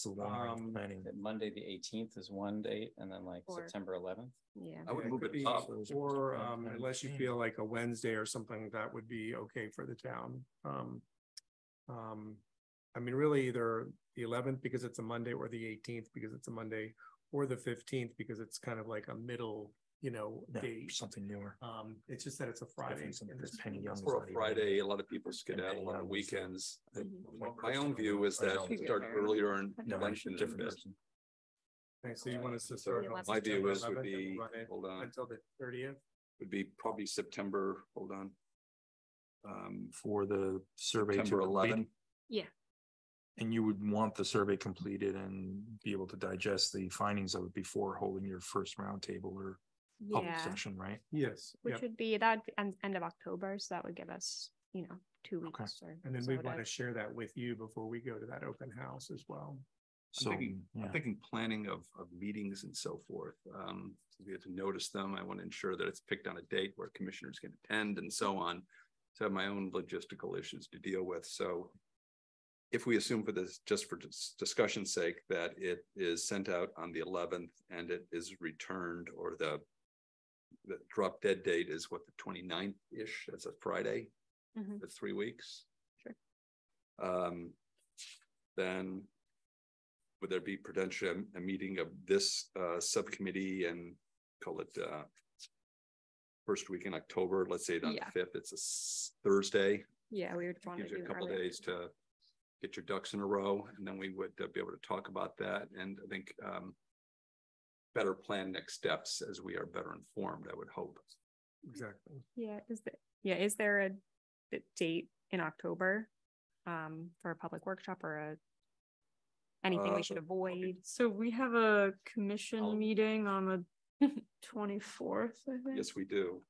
Monday, the 18th is one date, and then like Or- September 11th. Yeah. I would it move could it be- up. or unless you feel like a Wednesday or something that would be okay for the town. I mean, really either the 11th because it's a Monday, or the 18th because it's a Monday, or the 15th because it's kind of like a middle, date. Something newer. It's just that it's a Friday. Penny Young. For a Friday, a lot of people skedaddle a lot of weekends. My own view is that start earlier and lengthen different. Okay, so you want us to start? on My view is September would 11th and be, run it hold on, until the 30th. would be probably September, hold on. For the survey to September complete. 11. Yeah. And you would want the survey completed and be able to digest the findings of it before holding your first roundtable or public Yeah. session, right? Yes. Which Yep. would be that end of October. So that would give us, 2 Okay. weeks. Or And then so we to- want to share that with you before we go to that open house as well. So, I'm yeah. thinking planning of meetings and so forth. We have to notice them. I want to ensure that it's picked on a date where commissioners can attend and so on. So I have my own logistical issues to deal with. So if we assume for this, just for discussion's sake, that it is sent out on the 11th and it is returned, or the drop dead date is what, the 29th-ish, that's a Friday, Mhm. that's 3 weeks. Sure. Then would there be potentially a meeting of this subcommittee and call it first week in October, let's say it on the Yeah. 5th, it's a Thursday. Yeah, we would want to Gives you do a couple earlier. days to get your ducks in a row, and then we would be able to talk about that. And I think better plan next steps as we are better informed, I would hope. Exactly. Yeah. Is there a date in October for a public workshop or anything we should avoid? So we have a commission I'll- meeting on the 24th, I think. Yes, we do.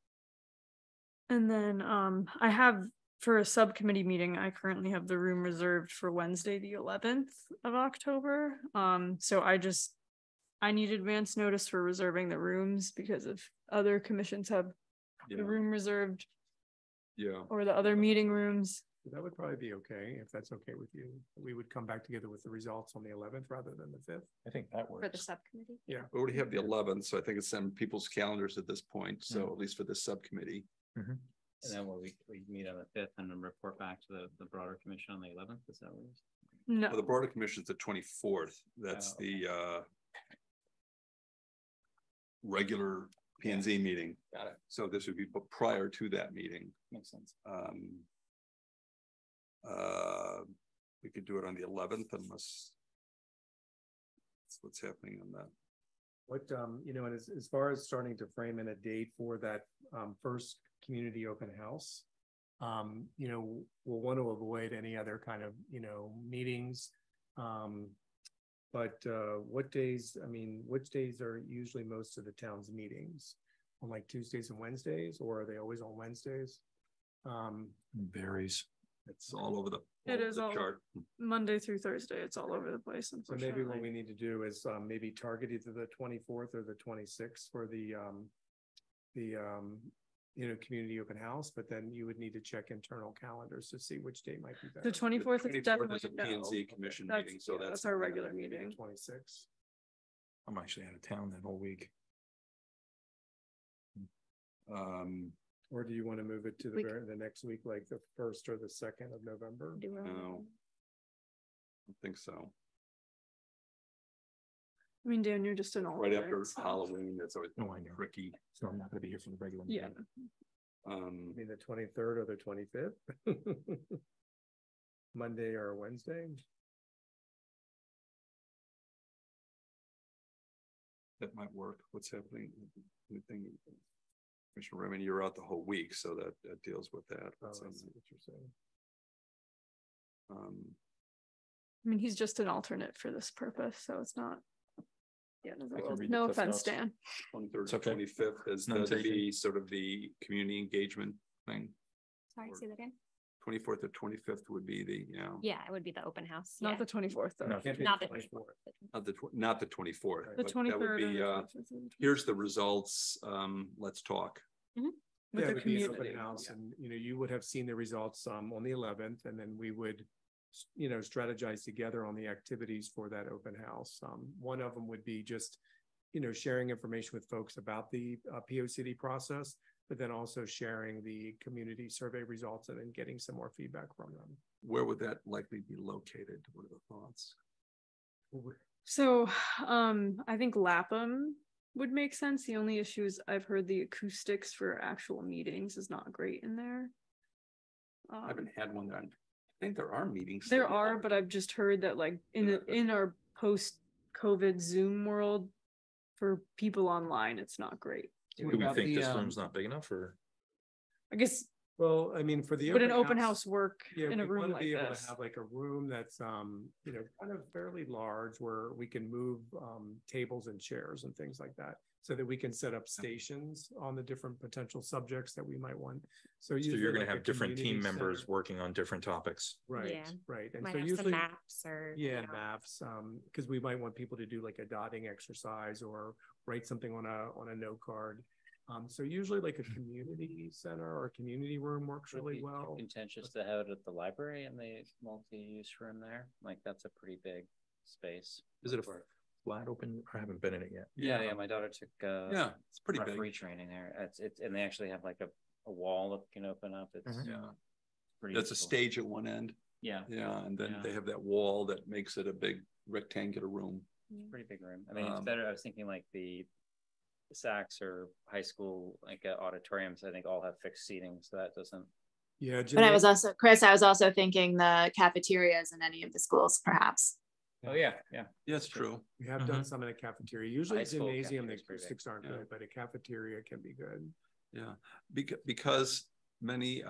And then I have, for a subcommittee meeting, I currently have the room reserved for Wednesday, the 11th of October. So I need advance notice for reserving the rooms, because if other commissions have the Yeah, room reserved yeah. or the other meeting rooms. That would probably be okay, if that's okay with you. We would come back together with the results on the 11th rather than the 5th. I think that For the works. subcommittee? We already have the 11th, so I think it's on people's calendars at this point. So at least for this subcommittee. And then we meet on the 5th and then report back to the broader commission on the 11th. Is that what it is? No, Well, the Board of Commissioners, the 24th, that's Oh, okay. the regular P and Z meeting. Got it. So this would be prior to that meeting. Makes sense. We could do it on the 11th unless that's what's happening on that. What, and as far as starting to frame in a date for that first community open house, we'll want to avoid any other kind of, meetings. But which days are usually most of the town's meetings? On like Tuesdays and Wednesdays, or are they always on Wednesdays? Varies. It's all over the It is all chart. Monday through Thursday. It's all over the place. So maybe what we Unfortunately. need to do is maybe target either the 24th or the 26th for the community open house, but then you would need to check internal calendars to see which day might be better. The 24th is 24th definitely is a P and Z commission That's- meeting, so yeah, that's our regular meeting. 26. I'm actually out of town that whole week. Or do you want to move it to We the next week, like the 1st or the 2nd of November? Do we- No. I think so. I mean, Dan, you're just an all. Right after Halloween, that's always No, I know. tricky. So I'm not gonna be here for the regular Yeah. meeting. I mean, the 23rd or the 25th? Monday or Wednesday? That might work. What's happening? Anything? Commissioner Remy, you're out the whole week, so that deals with that. Oh, What's I on see that? what you're saying. I mean, he's just an alternate for this purpose, so it's not. Yeah, I can read the no Cliff offense, Notes. Dan. 23rd, okay. 25th is None to taken. be sort of the community engagement thing. Sorry, say that again. 24th or 25th would be the, you know, Yeah, it would be the open house. Not yeah. the 24th though. No, can't be Not the 24th. not the 24th. The but that would 23rd. be, here's the results. Let's talk. With Yeah, the it would be an community. open house, and you would have seen the results on the 11th, and then we would strategize together on the activities for that open house. One of them would be just sharing information with folks about the POCD process, but then also sharing the community survey results and then getting some more feedback from them. Where would that likely be located? What are the thoughts? So I think Lapham would make sense. The only issue is I've heard the acoustics for actual meetings is not great in there. I haven't had one there. I think there are meetings. There are, but I've just heard that like in our post-COVID Zoom world, for people online, it's not great. Do we think this room's not big enough, or? I guess, Well, I mean, for the would an open house work yeah, in a we room want to like be able this? to have like a room that's kind of fairly large, where we can move tables and chairs and things like that, so that we can set up stations on the different potential subjects that we might want. So You're going like to a have different team community members center. working on different topics. Right, Yeah. right. And Might so have usually some maps or maps, because we might want people to do like a dotting exercise or write something on a note card. So usually like a community center or a community room works Would really be well. Contentious to have it at the library and the multi-use room there. Like that's a pretty big space. Is it a flat open? I haven't been in it yet. Yeah. My daughter took Yeah, it's pretty big. referee training there. It's and they actually have like a wall that can open up. It's Mhm. Yeah. pretty That's a useful. stage at one end. Yeah, Yeah. And then Yeah. they have that wall that makes it a big rectangular room. it's a pretty big room. I mean, it's better. I was thinking like the Saks or high school like auditoriums. I think all have fixed seating, so that doesn't. Yeah, But I was also, Chris, I was also thinking the cafeterias in any of the schools, perhaps. Oh yeah. Yeah, it's true. we have done some in a cafeteria. Usually High school gymnasium, the cafeteria's pretty big. acoustics aren't Yeah. good, but a cafeteria can be good. Yeah, because many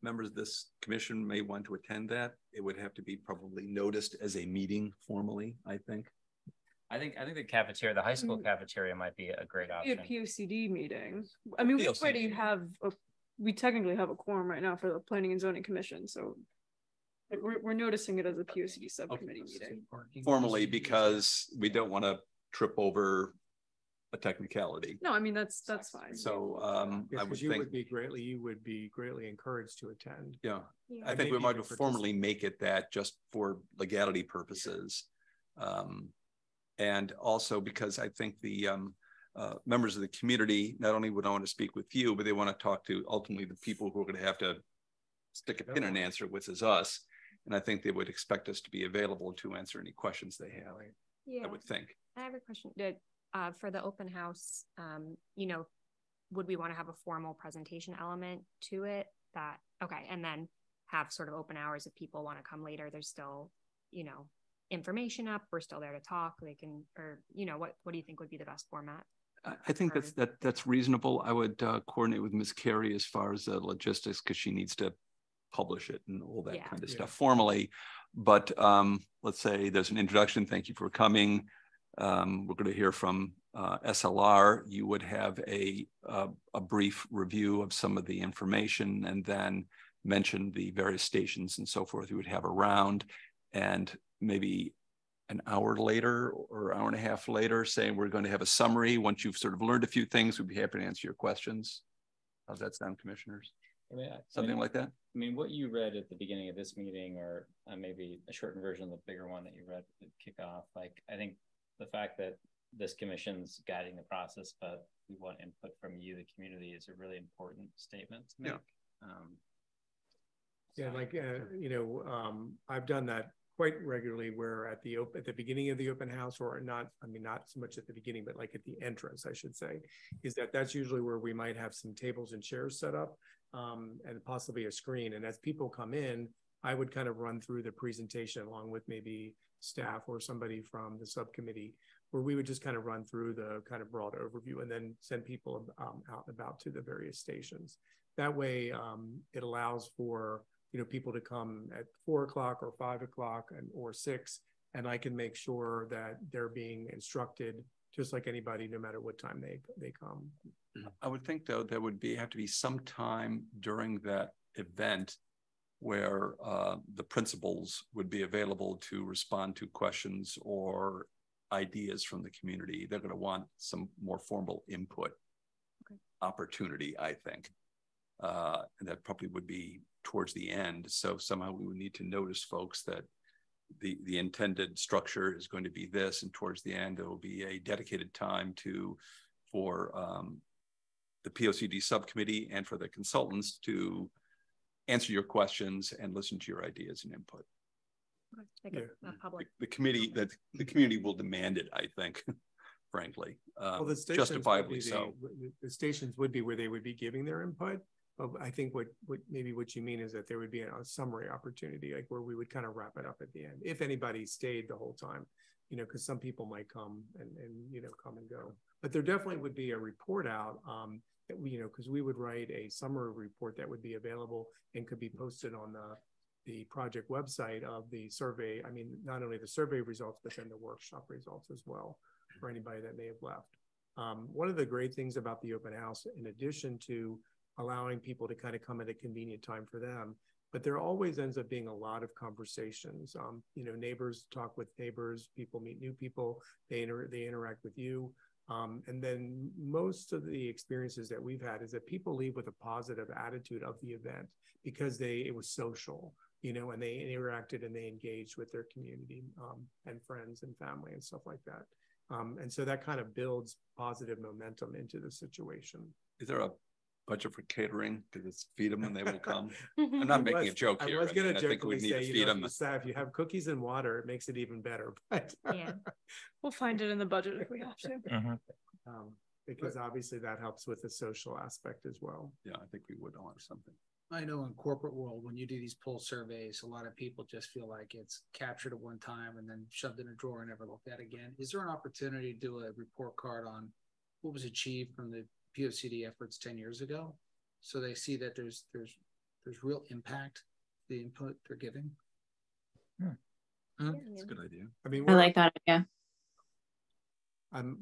members of this commission may want to attend that, it would have to be probably noticed as a meeting formally, I think. I think the cafeteria, the high school cafeteria, might be a great Be a option. POCD meeting. I mean, we POCD. already have we technically have a quorum right now for the Planning and Zoning Commission, so like, we're noticing it as a POCD subcommittee meeting. Formally, because we don't want to trip over a technicality. No, I mean that's fine. So Yeah, I 'cause would you think, would be greatly encouraged to attend. yeah, Yeah. I think maybe we might even formally make it that just for legality purposes. And also because I think the members of the community not only would want to speak with you, but they want to talk to ultimately the people who are going to have to stick a pin in an answer, which is us. And I think they would expect us to be available to answer any questions they have, Yeah. I would think. I have a question. For the open house, would we want to have a formal presentation element to it and then have sort of open hours if people want to come later, there's still, information up, we're still there to talk, they can, or, what do you think would be the best format? I think that's reasonable. I would coordinate with Ms. Carey as far as the logistics, because she needs to publish it and all that Yeah. kind of Yeah. stuff formally. But let's say there's an introduction. Thank you for coming. We're going to hear from SLR. You would have a brief review of some of the information and then mention the various stations and so forth you would have around, and maybe an hour later or hour and a half later saying we're going to have a summary. Once you've sort of learned a few things, we'd be happy to answer your questions. How's that sound, commissioners? Something like that? I mean, what you read at the beginning of this meeting, or maybe a shortened version of the bigger one that you read at kickoff, like I think the fact that this commission's guiding the process, but we want input from you, the community, is a really important statement to make. I've done that quite regularly, where at the beginning of the open house, or not so much at the beginning, but like at the entrance, I should say, that's usually where we might have some tables and chairs set up, and possibly a screen. And as people come in, I would kind of run through the presentation along with maybe staff or somebody from the subcommittee, where we would just kind of run through the kind of broad overview and then send people out and about to the various stations. That way, it allows for people to come at 4 o'clock or 5 o'clock or 6, and I can make sure that they're being instructed just like anybody, no matter what time they come. I would think though, there would have to be some time during that event where the principals would be available to respond to questions or ideas from the community. They're going to want some more formal input opportunity, I think. And that probably would be towards the end. So somehow we would need to notice folks that the intended structure is going to be this, and towards the end, there will be a dedicated time for the POCD subcommittee and for the consultants to answer your questions and listen to your ideas and input. Public. The community will demand it, I think, frankly. Well, the justifiably so. The stations would be where they would be giving their input. But I think what you mean is that there would be a summary opportunity, like where we would kind of wrap it up at the end, if anybody stayed the whole time, because some people might come and come and go. But there definitely would be a report out that because we would write a summary report that would be available and could be posted on the project website of the survey. I mean, not only the survey results, but then the workshop results as well for anybody that may have left. One of the great things about the open house, in addition to allowing people to kind of come at a convenient time for them, but there always ends up being a lot of conversations. Neighbors talk with neighbors, people meet new people, they interact with you. And then most of the experiences that we've had is that people leave with a positive attitude of the event because it was social, and they interacted and they engaged with their community and friends and family and stuff like that. And so that kind of builds positive momentum into the situation. Is there a budget for catering? Because it's feed them and they will come. I'm not making a joke here. I was going to jokingly say, feed them. If you have cookies and water, it makes it even better. But Yeah, We'll find it in the budget if we have to. because obviously that helps with the social aspect as well. Yeah, I think we would want something. I know in corporate world, when you do these poll surveys, a lot of people just feel like it's captured at one time and then shoved in a drawer and never looked at again. Is there an opportunity to do a report card on what was achieved from the POCD efforts 10 years ago, so they see that there's real impact, the input they're giving? That's a good idea. I mean, I like that idea.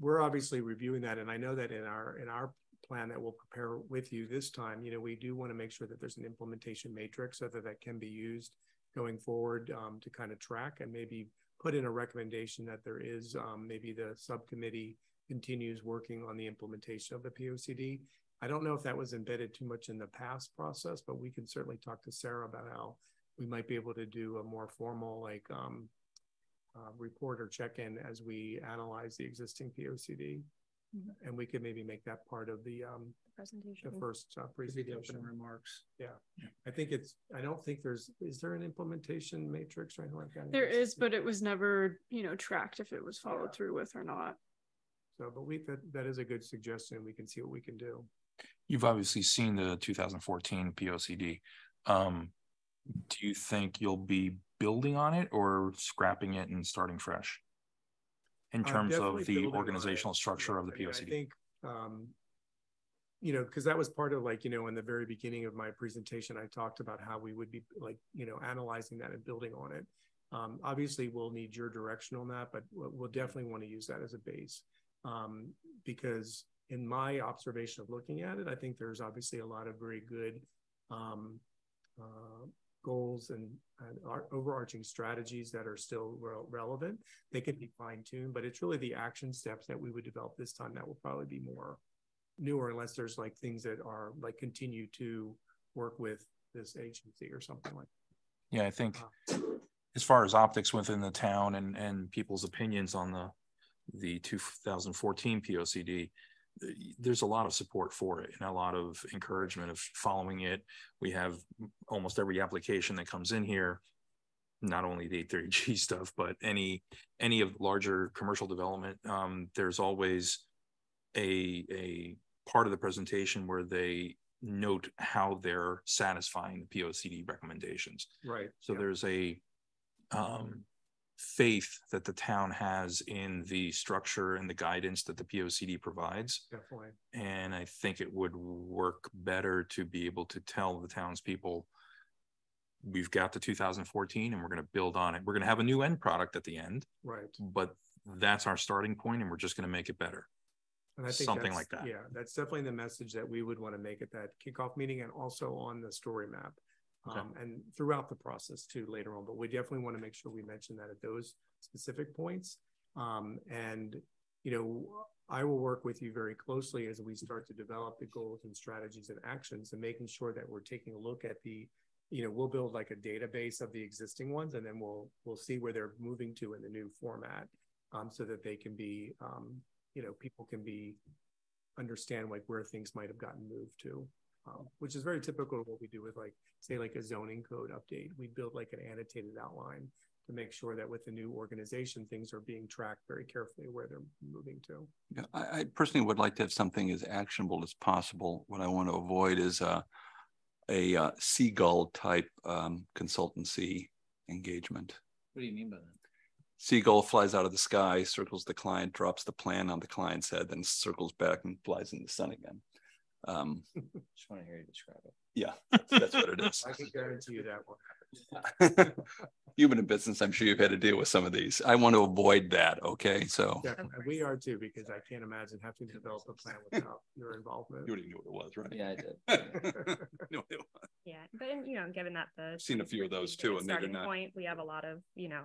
We're obviously reviewing that, and I know that in our plan that we'll prepare with you this time, we do want to make sure that there's an implementation matrix so that can be used going forward to kind of track and maybe put in a recommendation that there is maybe the subcommittee continues working on the implementation of the POCD. I don't know if that was embedded too much in the past process, but we can certainly talk to Sarah about how we might be able to do a more formal report or check-in as we analyze the existing POCD. And we could maybe make that part of the presentation. The first presentation. Opening remarks. Yeah. I don't think is there an implementation matrix or anything like that? There is, but it was never, tracked if it was followed through with or not. So, but that is a good suggestion. We can see what we can do. You've obviously seen the 2014 POCD. Do you think you'll be building on it or scrapping it and starting fresh in terms of the organizational structure of the POCD? I think, because that was part of in the very beginning of my presentation, I talked about how we would be analyzing that and building on it. Obviously, we'll need your direction on that, but we'll definitely want to use that as a base. Because in my observation of looking at it, I think there's obviously a lot of very good goals and overarching strategies that are still relevant. They can be fine-tuned, but it's really the action steps that we would develop this time that will probably be more newer, unless there's things that are continue to work with this agency or something like that. Yeah, I think as far as optics within the town and people's opinions on the 2014 POCD, there's a lot of support for it and a lot of encouragement of following it. We have almost every application that comes in here, not only the 830G stuff, but any of larger commercial development. There's always a part of the presentation where they note how they're satisfying the POCD recommendations. Right. So there's a faith that the town has in the structure and the guidance that the POCD provides. Definitely. And I think it would work better to be able to tell the townspeople we've got the 2014 and we're going to build on it. We're going to have a new end product at the end, Right. but that's our starting point and we're just going to make it better. And I think Something like that. Yeah, that's definitely the message that we would want to make at that kickoff meeting and also on the story map. Okay. And throughout the process too later on, but we definitely want to make sure we mention that at those specific points. And, you know, I will work with you very closely as we start to develop the goals and strategies and actions and making sure that we're taking a look at the, you know, we'll build like a database of the existing ones and then we'll see where they're moving to in the new format, so that they can be, you know, people can understand like where things might have gotten moved to, which is very typical of what we do with like, say like a zoning code update. We build like an annotated outline to make sure that with the new organization, things are being tracked very carefully where they're moving to. Yeah, I personally would like to have something as actionable as possible. What I want to avoid is a seagull type consultancy engagement. What do you mean by that? Seagull flies out of the sky, circles the client, drops the plan on the client's head, then circles back and flies in the sun again. Just want to hear you describe it. Yeah, that's what it is. I can guarantee you that one. You've been in business, I'm sure you've had to deal with some of these. I want to avoid that, okay? So Definitely. We are too, because I can't imagine having to develop a plan without your involvement. you already knew what it was, right? Yeah, I did. I knew what it was. Yeah, but you know, given that I've seen a few of those too, and they're starting not. point, we have a lot of, you know,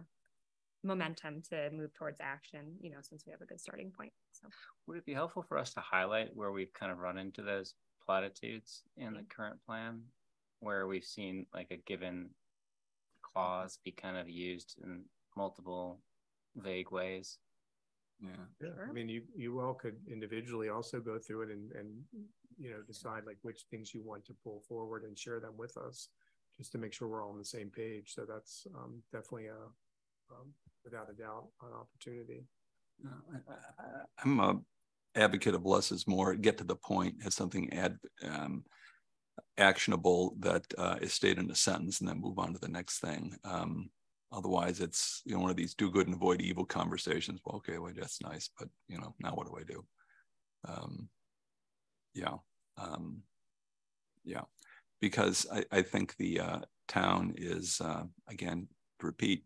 momentum to move towards action, you know, since we have a good starting point. So Would it be helpful for us to highlight where we've kind of run into those platitudes in the current plan, where we've seen like a given clause be kind of used in multiple vague ways? Yeah. Sure. I mean, you all could individually also go through it and you know, decide like which things you want to pull forward and share them with us, just to make sure we're all on the same page. So that's definitely without a doubt an opportunity. I'm a advocate of less is more. Get to the point, have something actionable that is stated in a sentence, and then move on to the next thing. Otherwise, it's, you know, one of these do good and avoid evil conversations. Well, okay, well, that's nice, but you know, now what do I do? Yeah, because I think the town is, again, to repeat,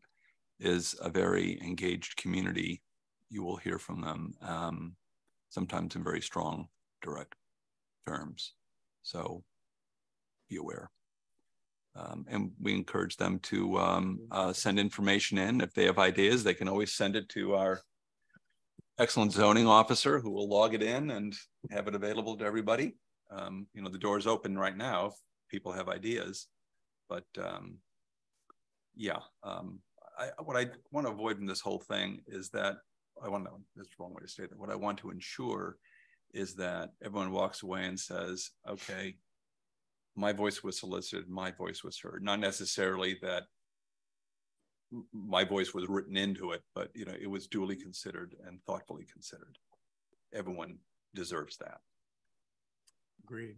is a very engaged community. You will hear from them, sometimes in very strong, direct terms. So be aware. And we encourage them to send information in. If they have ideas, they can always send it to our excellent zoning officer, who will log it in and have it available to everybody. You know, the door is open right now if people have ideas, but yeah. What I want to avoid in this whole thing is that that's the wrong way to say that. What I want to ensure is that everyone walks away and says, okay, my voice was solicited, my voice was heard. Not necessarily that my voice was written into it, but you know, it was duly considered and thoughtfully considered. Everyone deserves that. Agreed.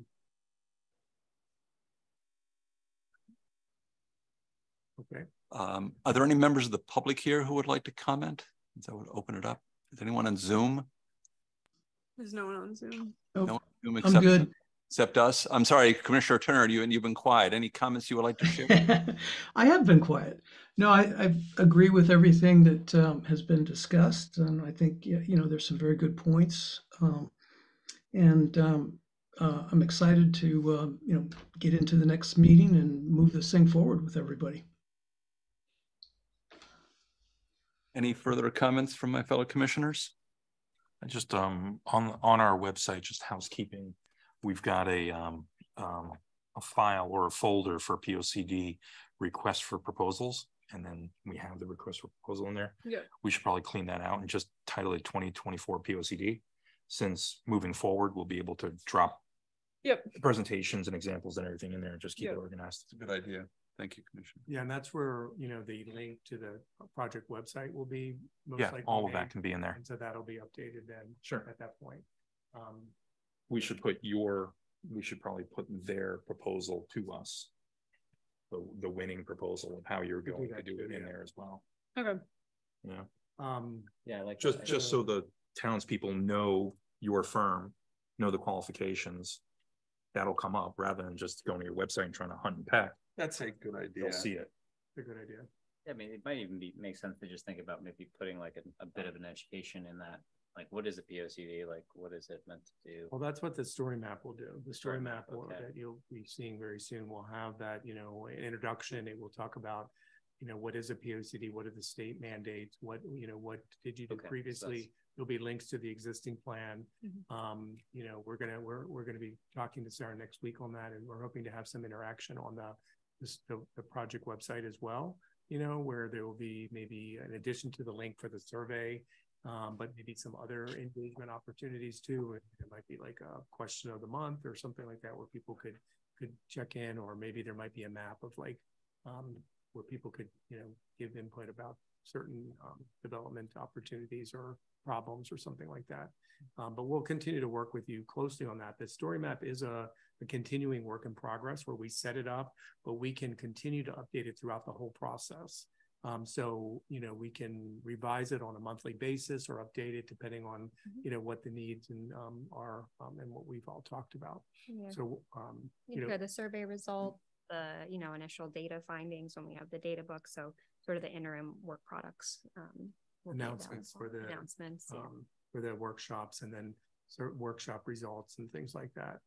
Okay. Are there any members of the public here who would like to comment? So I would open it up. Is anyone on Zoom? There's no one on Zoom. Nope. No one on Zoom I'm good. Except us. I'm sorry, Commissioner Turner, you've been quiet. Any comments you would like to share? I have been quiet. No, I agree with everything that has been discussed, and I think, you know, there's some very good points. And I'm excited to you know, get into the next meeting and move this thing forward with everybody. Any further comments from my fellow commissioners? I just on our website, just housekeeping, we've got a file or a folder for POCD request for proposals, and then we have the request for proposal in there. Yeah, we should probably clean that out and just title it 2024 POCD, since moving forward we'll be able to drop presentations and examples and everything in there and just keep it organized. It's a good idea. Thank you, Commissioner. Yeah, and that's where, you know, the link to the project website will be most likely all of made, that can be in there. and so that'll be updated then. Sure. At that point. We should probably put their proposal to us, the winning proposal of how you're going to do it in there as well. okay. Yeah. Yeah, like just so the townspeople know your firm, know the qualifications, that'll come up rather than just going to your website and trying to hunt and peck. That's a good idea. They'll see it. It's a good idea. I mean, it might even make sense to just think about maybe putting like a bit of an education in that. Like, what is a POCD? Like, what is it meant to do? Well, that's what the story map will do. The story map Okay. that you'll be seeing very soon will have that, you know, an introduction. It will talk about, you know, what is a POCD? What are the state mandates? What, you know, what did you do previously? So there'll be links to the existing plan. You know, we're gonna be talking to Sarah next week on that, and we're hoping to have some interaction on the project website as well. You know, where there will be maybe in addition to the link for the survey, but maybe some other engagement opportunities too. It might be like a question of the month or something like that, where people could check in, or maybe there might be a map of like where people could, you know, give input about certain development opportunities or problems or something like that. But we'll continue to work with you closely on that. The story map is a continuing work in progress where we set it up, but we can continue to update it throughout the whole process. So, you know, we can revise it on a monthly basis or update it depending on, you know, what the needs and are and what we've all talked about. Yeah. So, you know, the survey result, the, you know, initial data findings when we have the data book. So sort of the interim work products. Announcements for the for the workshops, and then workshop results and things like that.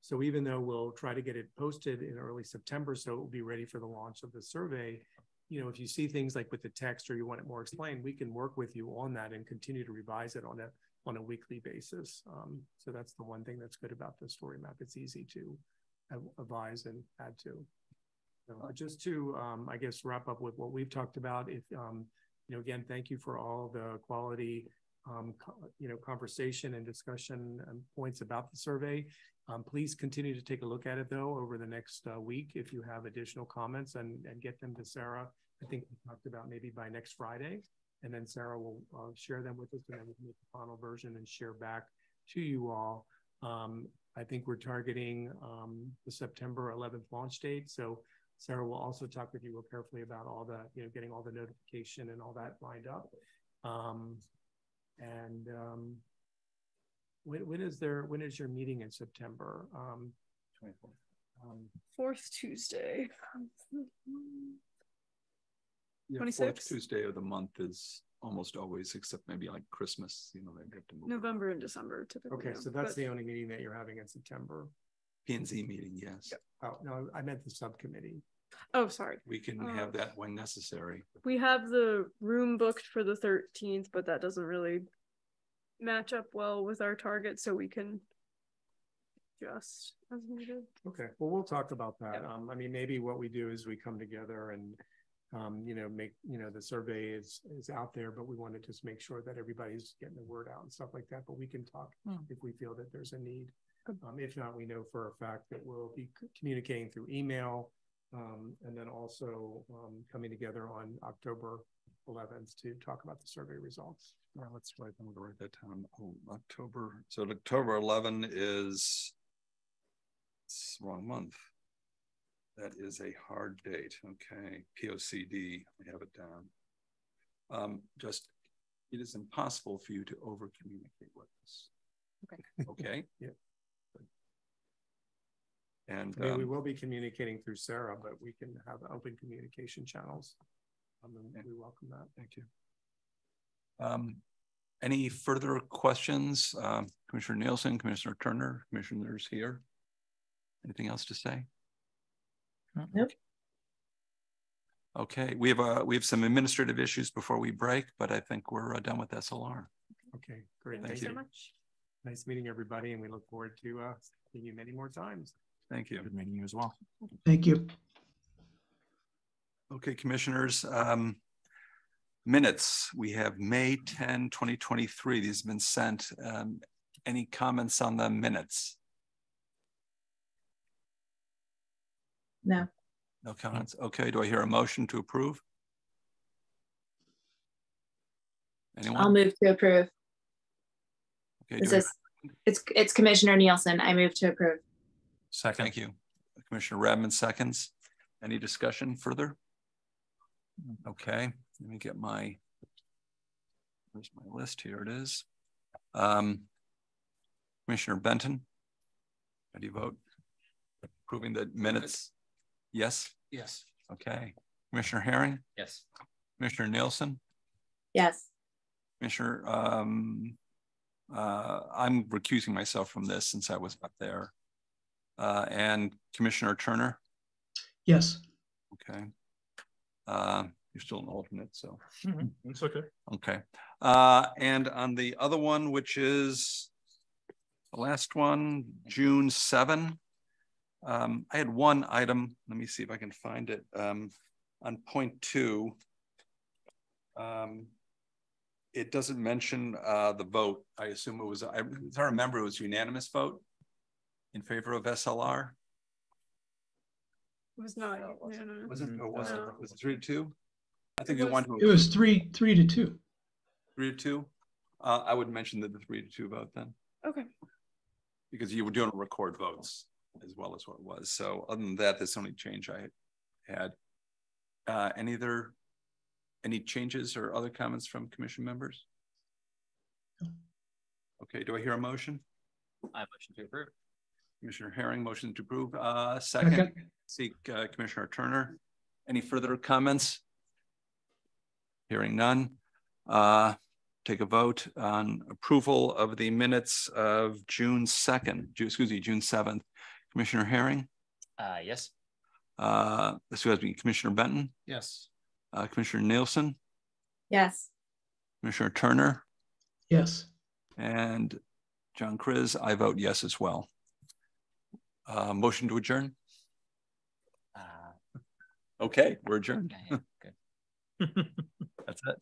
So even though we'll try to get it posted in early September, so it will be ready for the launch of the survey, you know, if you see things like with the text or you want it more explained, we can work with you on that and continue to revise it on a weekly basis. So that's the one thing that's good about the story map. It's easy to advise and add to. So just to, I guess, wrap up with what we've talked about. If you know, again, thank you for all the quality, you know, conversation and discussion and points about the survey. Please continue to take a look at it though over the next week if you have additional comments, and get them to Sarah. I think we talked about maybe by next Friday, and then Sarah will share them with us, and then we'll make the final version and share back to you all. I think we're targeting the September 11th launch date. So Sarah will also talk with you real carefully about all the, you know, getting all the notification and all that lined up. When is your meeting in September? 4th Tuesday. Yeah, 4th Tuesday of the month is almost always, except maybe like Christmas, you know, they have to move. November and December typically. Okay, so that's the only meeting that you're having in September. P&Z meeting, yes. Yeah. Oh, no, I meant the subcommittee. Oh, sorry. We can have that when necessary. We have the room booked for the 13th, but that doesn't really match up well with our target, so we can adjust as needed. Okay, well, we'll talk about that. Yeah. I mean, maybe what we do is we come together and you know, make, you know, the survey is out there, but we want to just make sure that everybody's getting the word out and stuff like that. But we can talk if we feel that there's a need. If not, we know for a fact that we'll be communicating through email, and then also coming together on October 11th to talk about the survey results. Well, let's write that down. Oh, October. So October 11 is, it's wrong month. That is a hard date. Okay, POCD. I have it down. Just, it is impossible for you to over communicate with us. Okay. Okay. Yeah. And I mean, we will be communicating through Sarah, but we can have open communication channels. And we welcome that. Thank you. Any further questions? Commissioner Nielsen, Commissioner Turner, commissioners here. Anything else to say? Nope. Okay, we have some administrative issues before we break, but I think we're done with SLR. Okay, great. Thank you so much. Nice meeting everybody, and we look forward to seeing you many more times. Thank you. Good meeting you as well. Thank you. Okay, commissioners, minutes. We have May 10, 2023. These have been sent. Any comments on the minutes? No. No comments. Okay, do I hear a motion to approve? Anyone? I'll move to approve. Okay, it's Commissioner Nielsen. I move to approve. Second. Thank you. Commissioner Redmond seconds. Any discussion further? Okay, let me get where's my list? Here it is. Commissioner Benton, how do you vote? Approving the minutes? Yes. Yes. Okay. Commissioner Herring, Yes. Commissioner Nielsen, Yes. Commissioner, I'm recusing myself from this since I was up there. And Commissioner Turner. Yes. Okay. You're still an alternate, so. It's okay. Okay. And on the other one, which is the last one, June 7. I had one item. Let me see if I can find it. On point 2, it doesn't mention the vote. I assume it was, as I remember, it was unanimous vote in favor of SLR. It was not. Was it? Or was it? No. Was it 3-2? I think It we wanted to. It was 3-2. 3-2. I would mention the 3-2 vote then, Okay. because you were doing record votes as well as what it was. So other than that, that's the only change I had. Any changes or other comments from commission members? Okay, do I hear a motion? I motion to approve. Commissioner Herring, motion to approve. Second. Seek Commissioner Turner. Any further comments? Hearing none. Take a vote on approval of the minutes of June 7th. Commissioner Herring? Yes. Excuse me, Commissioner Benton? Yes. Commissioner Nielsen? Yes. Commissioner Turner? Yes. And John Kriz, I vote yes as well. Motion to adjourn? Okay, we're adjourned. Good. That's it.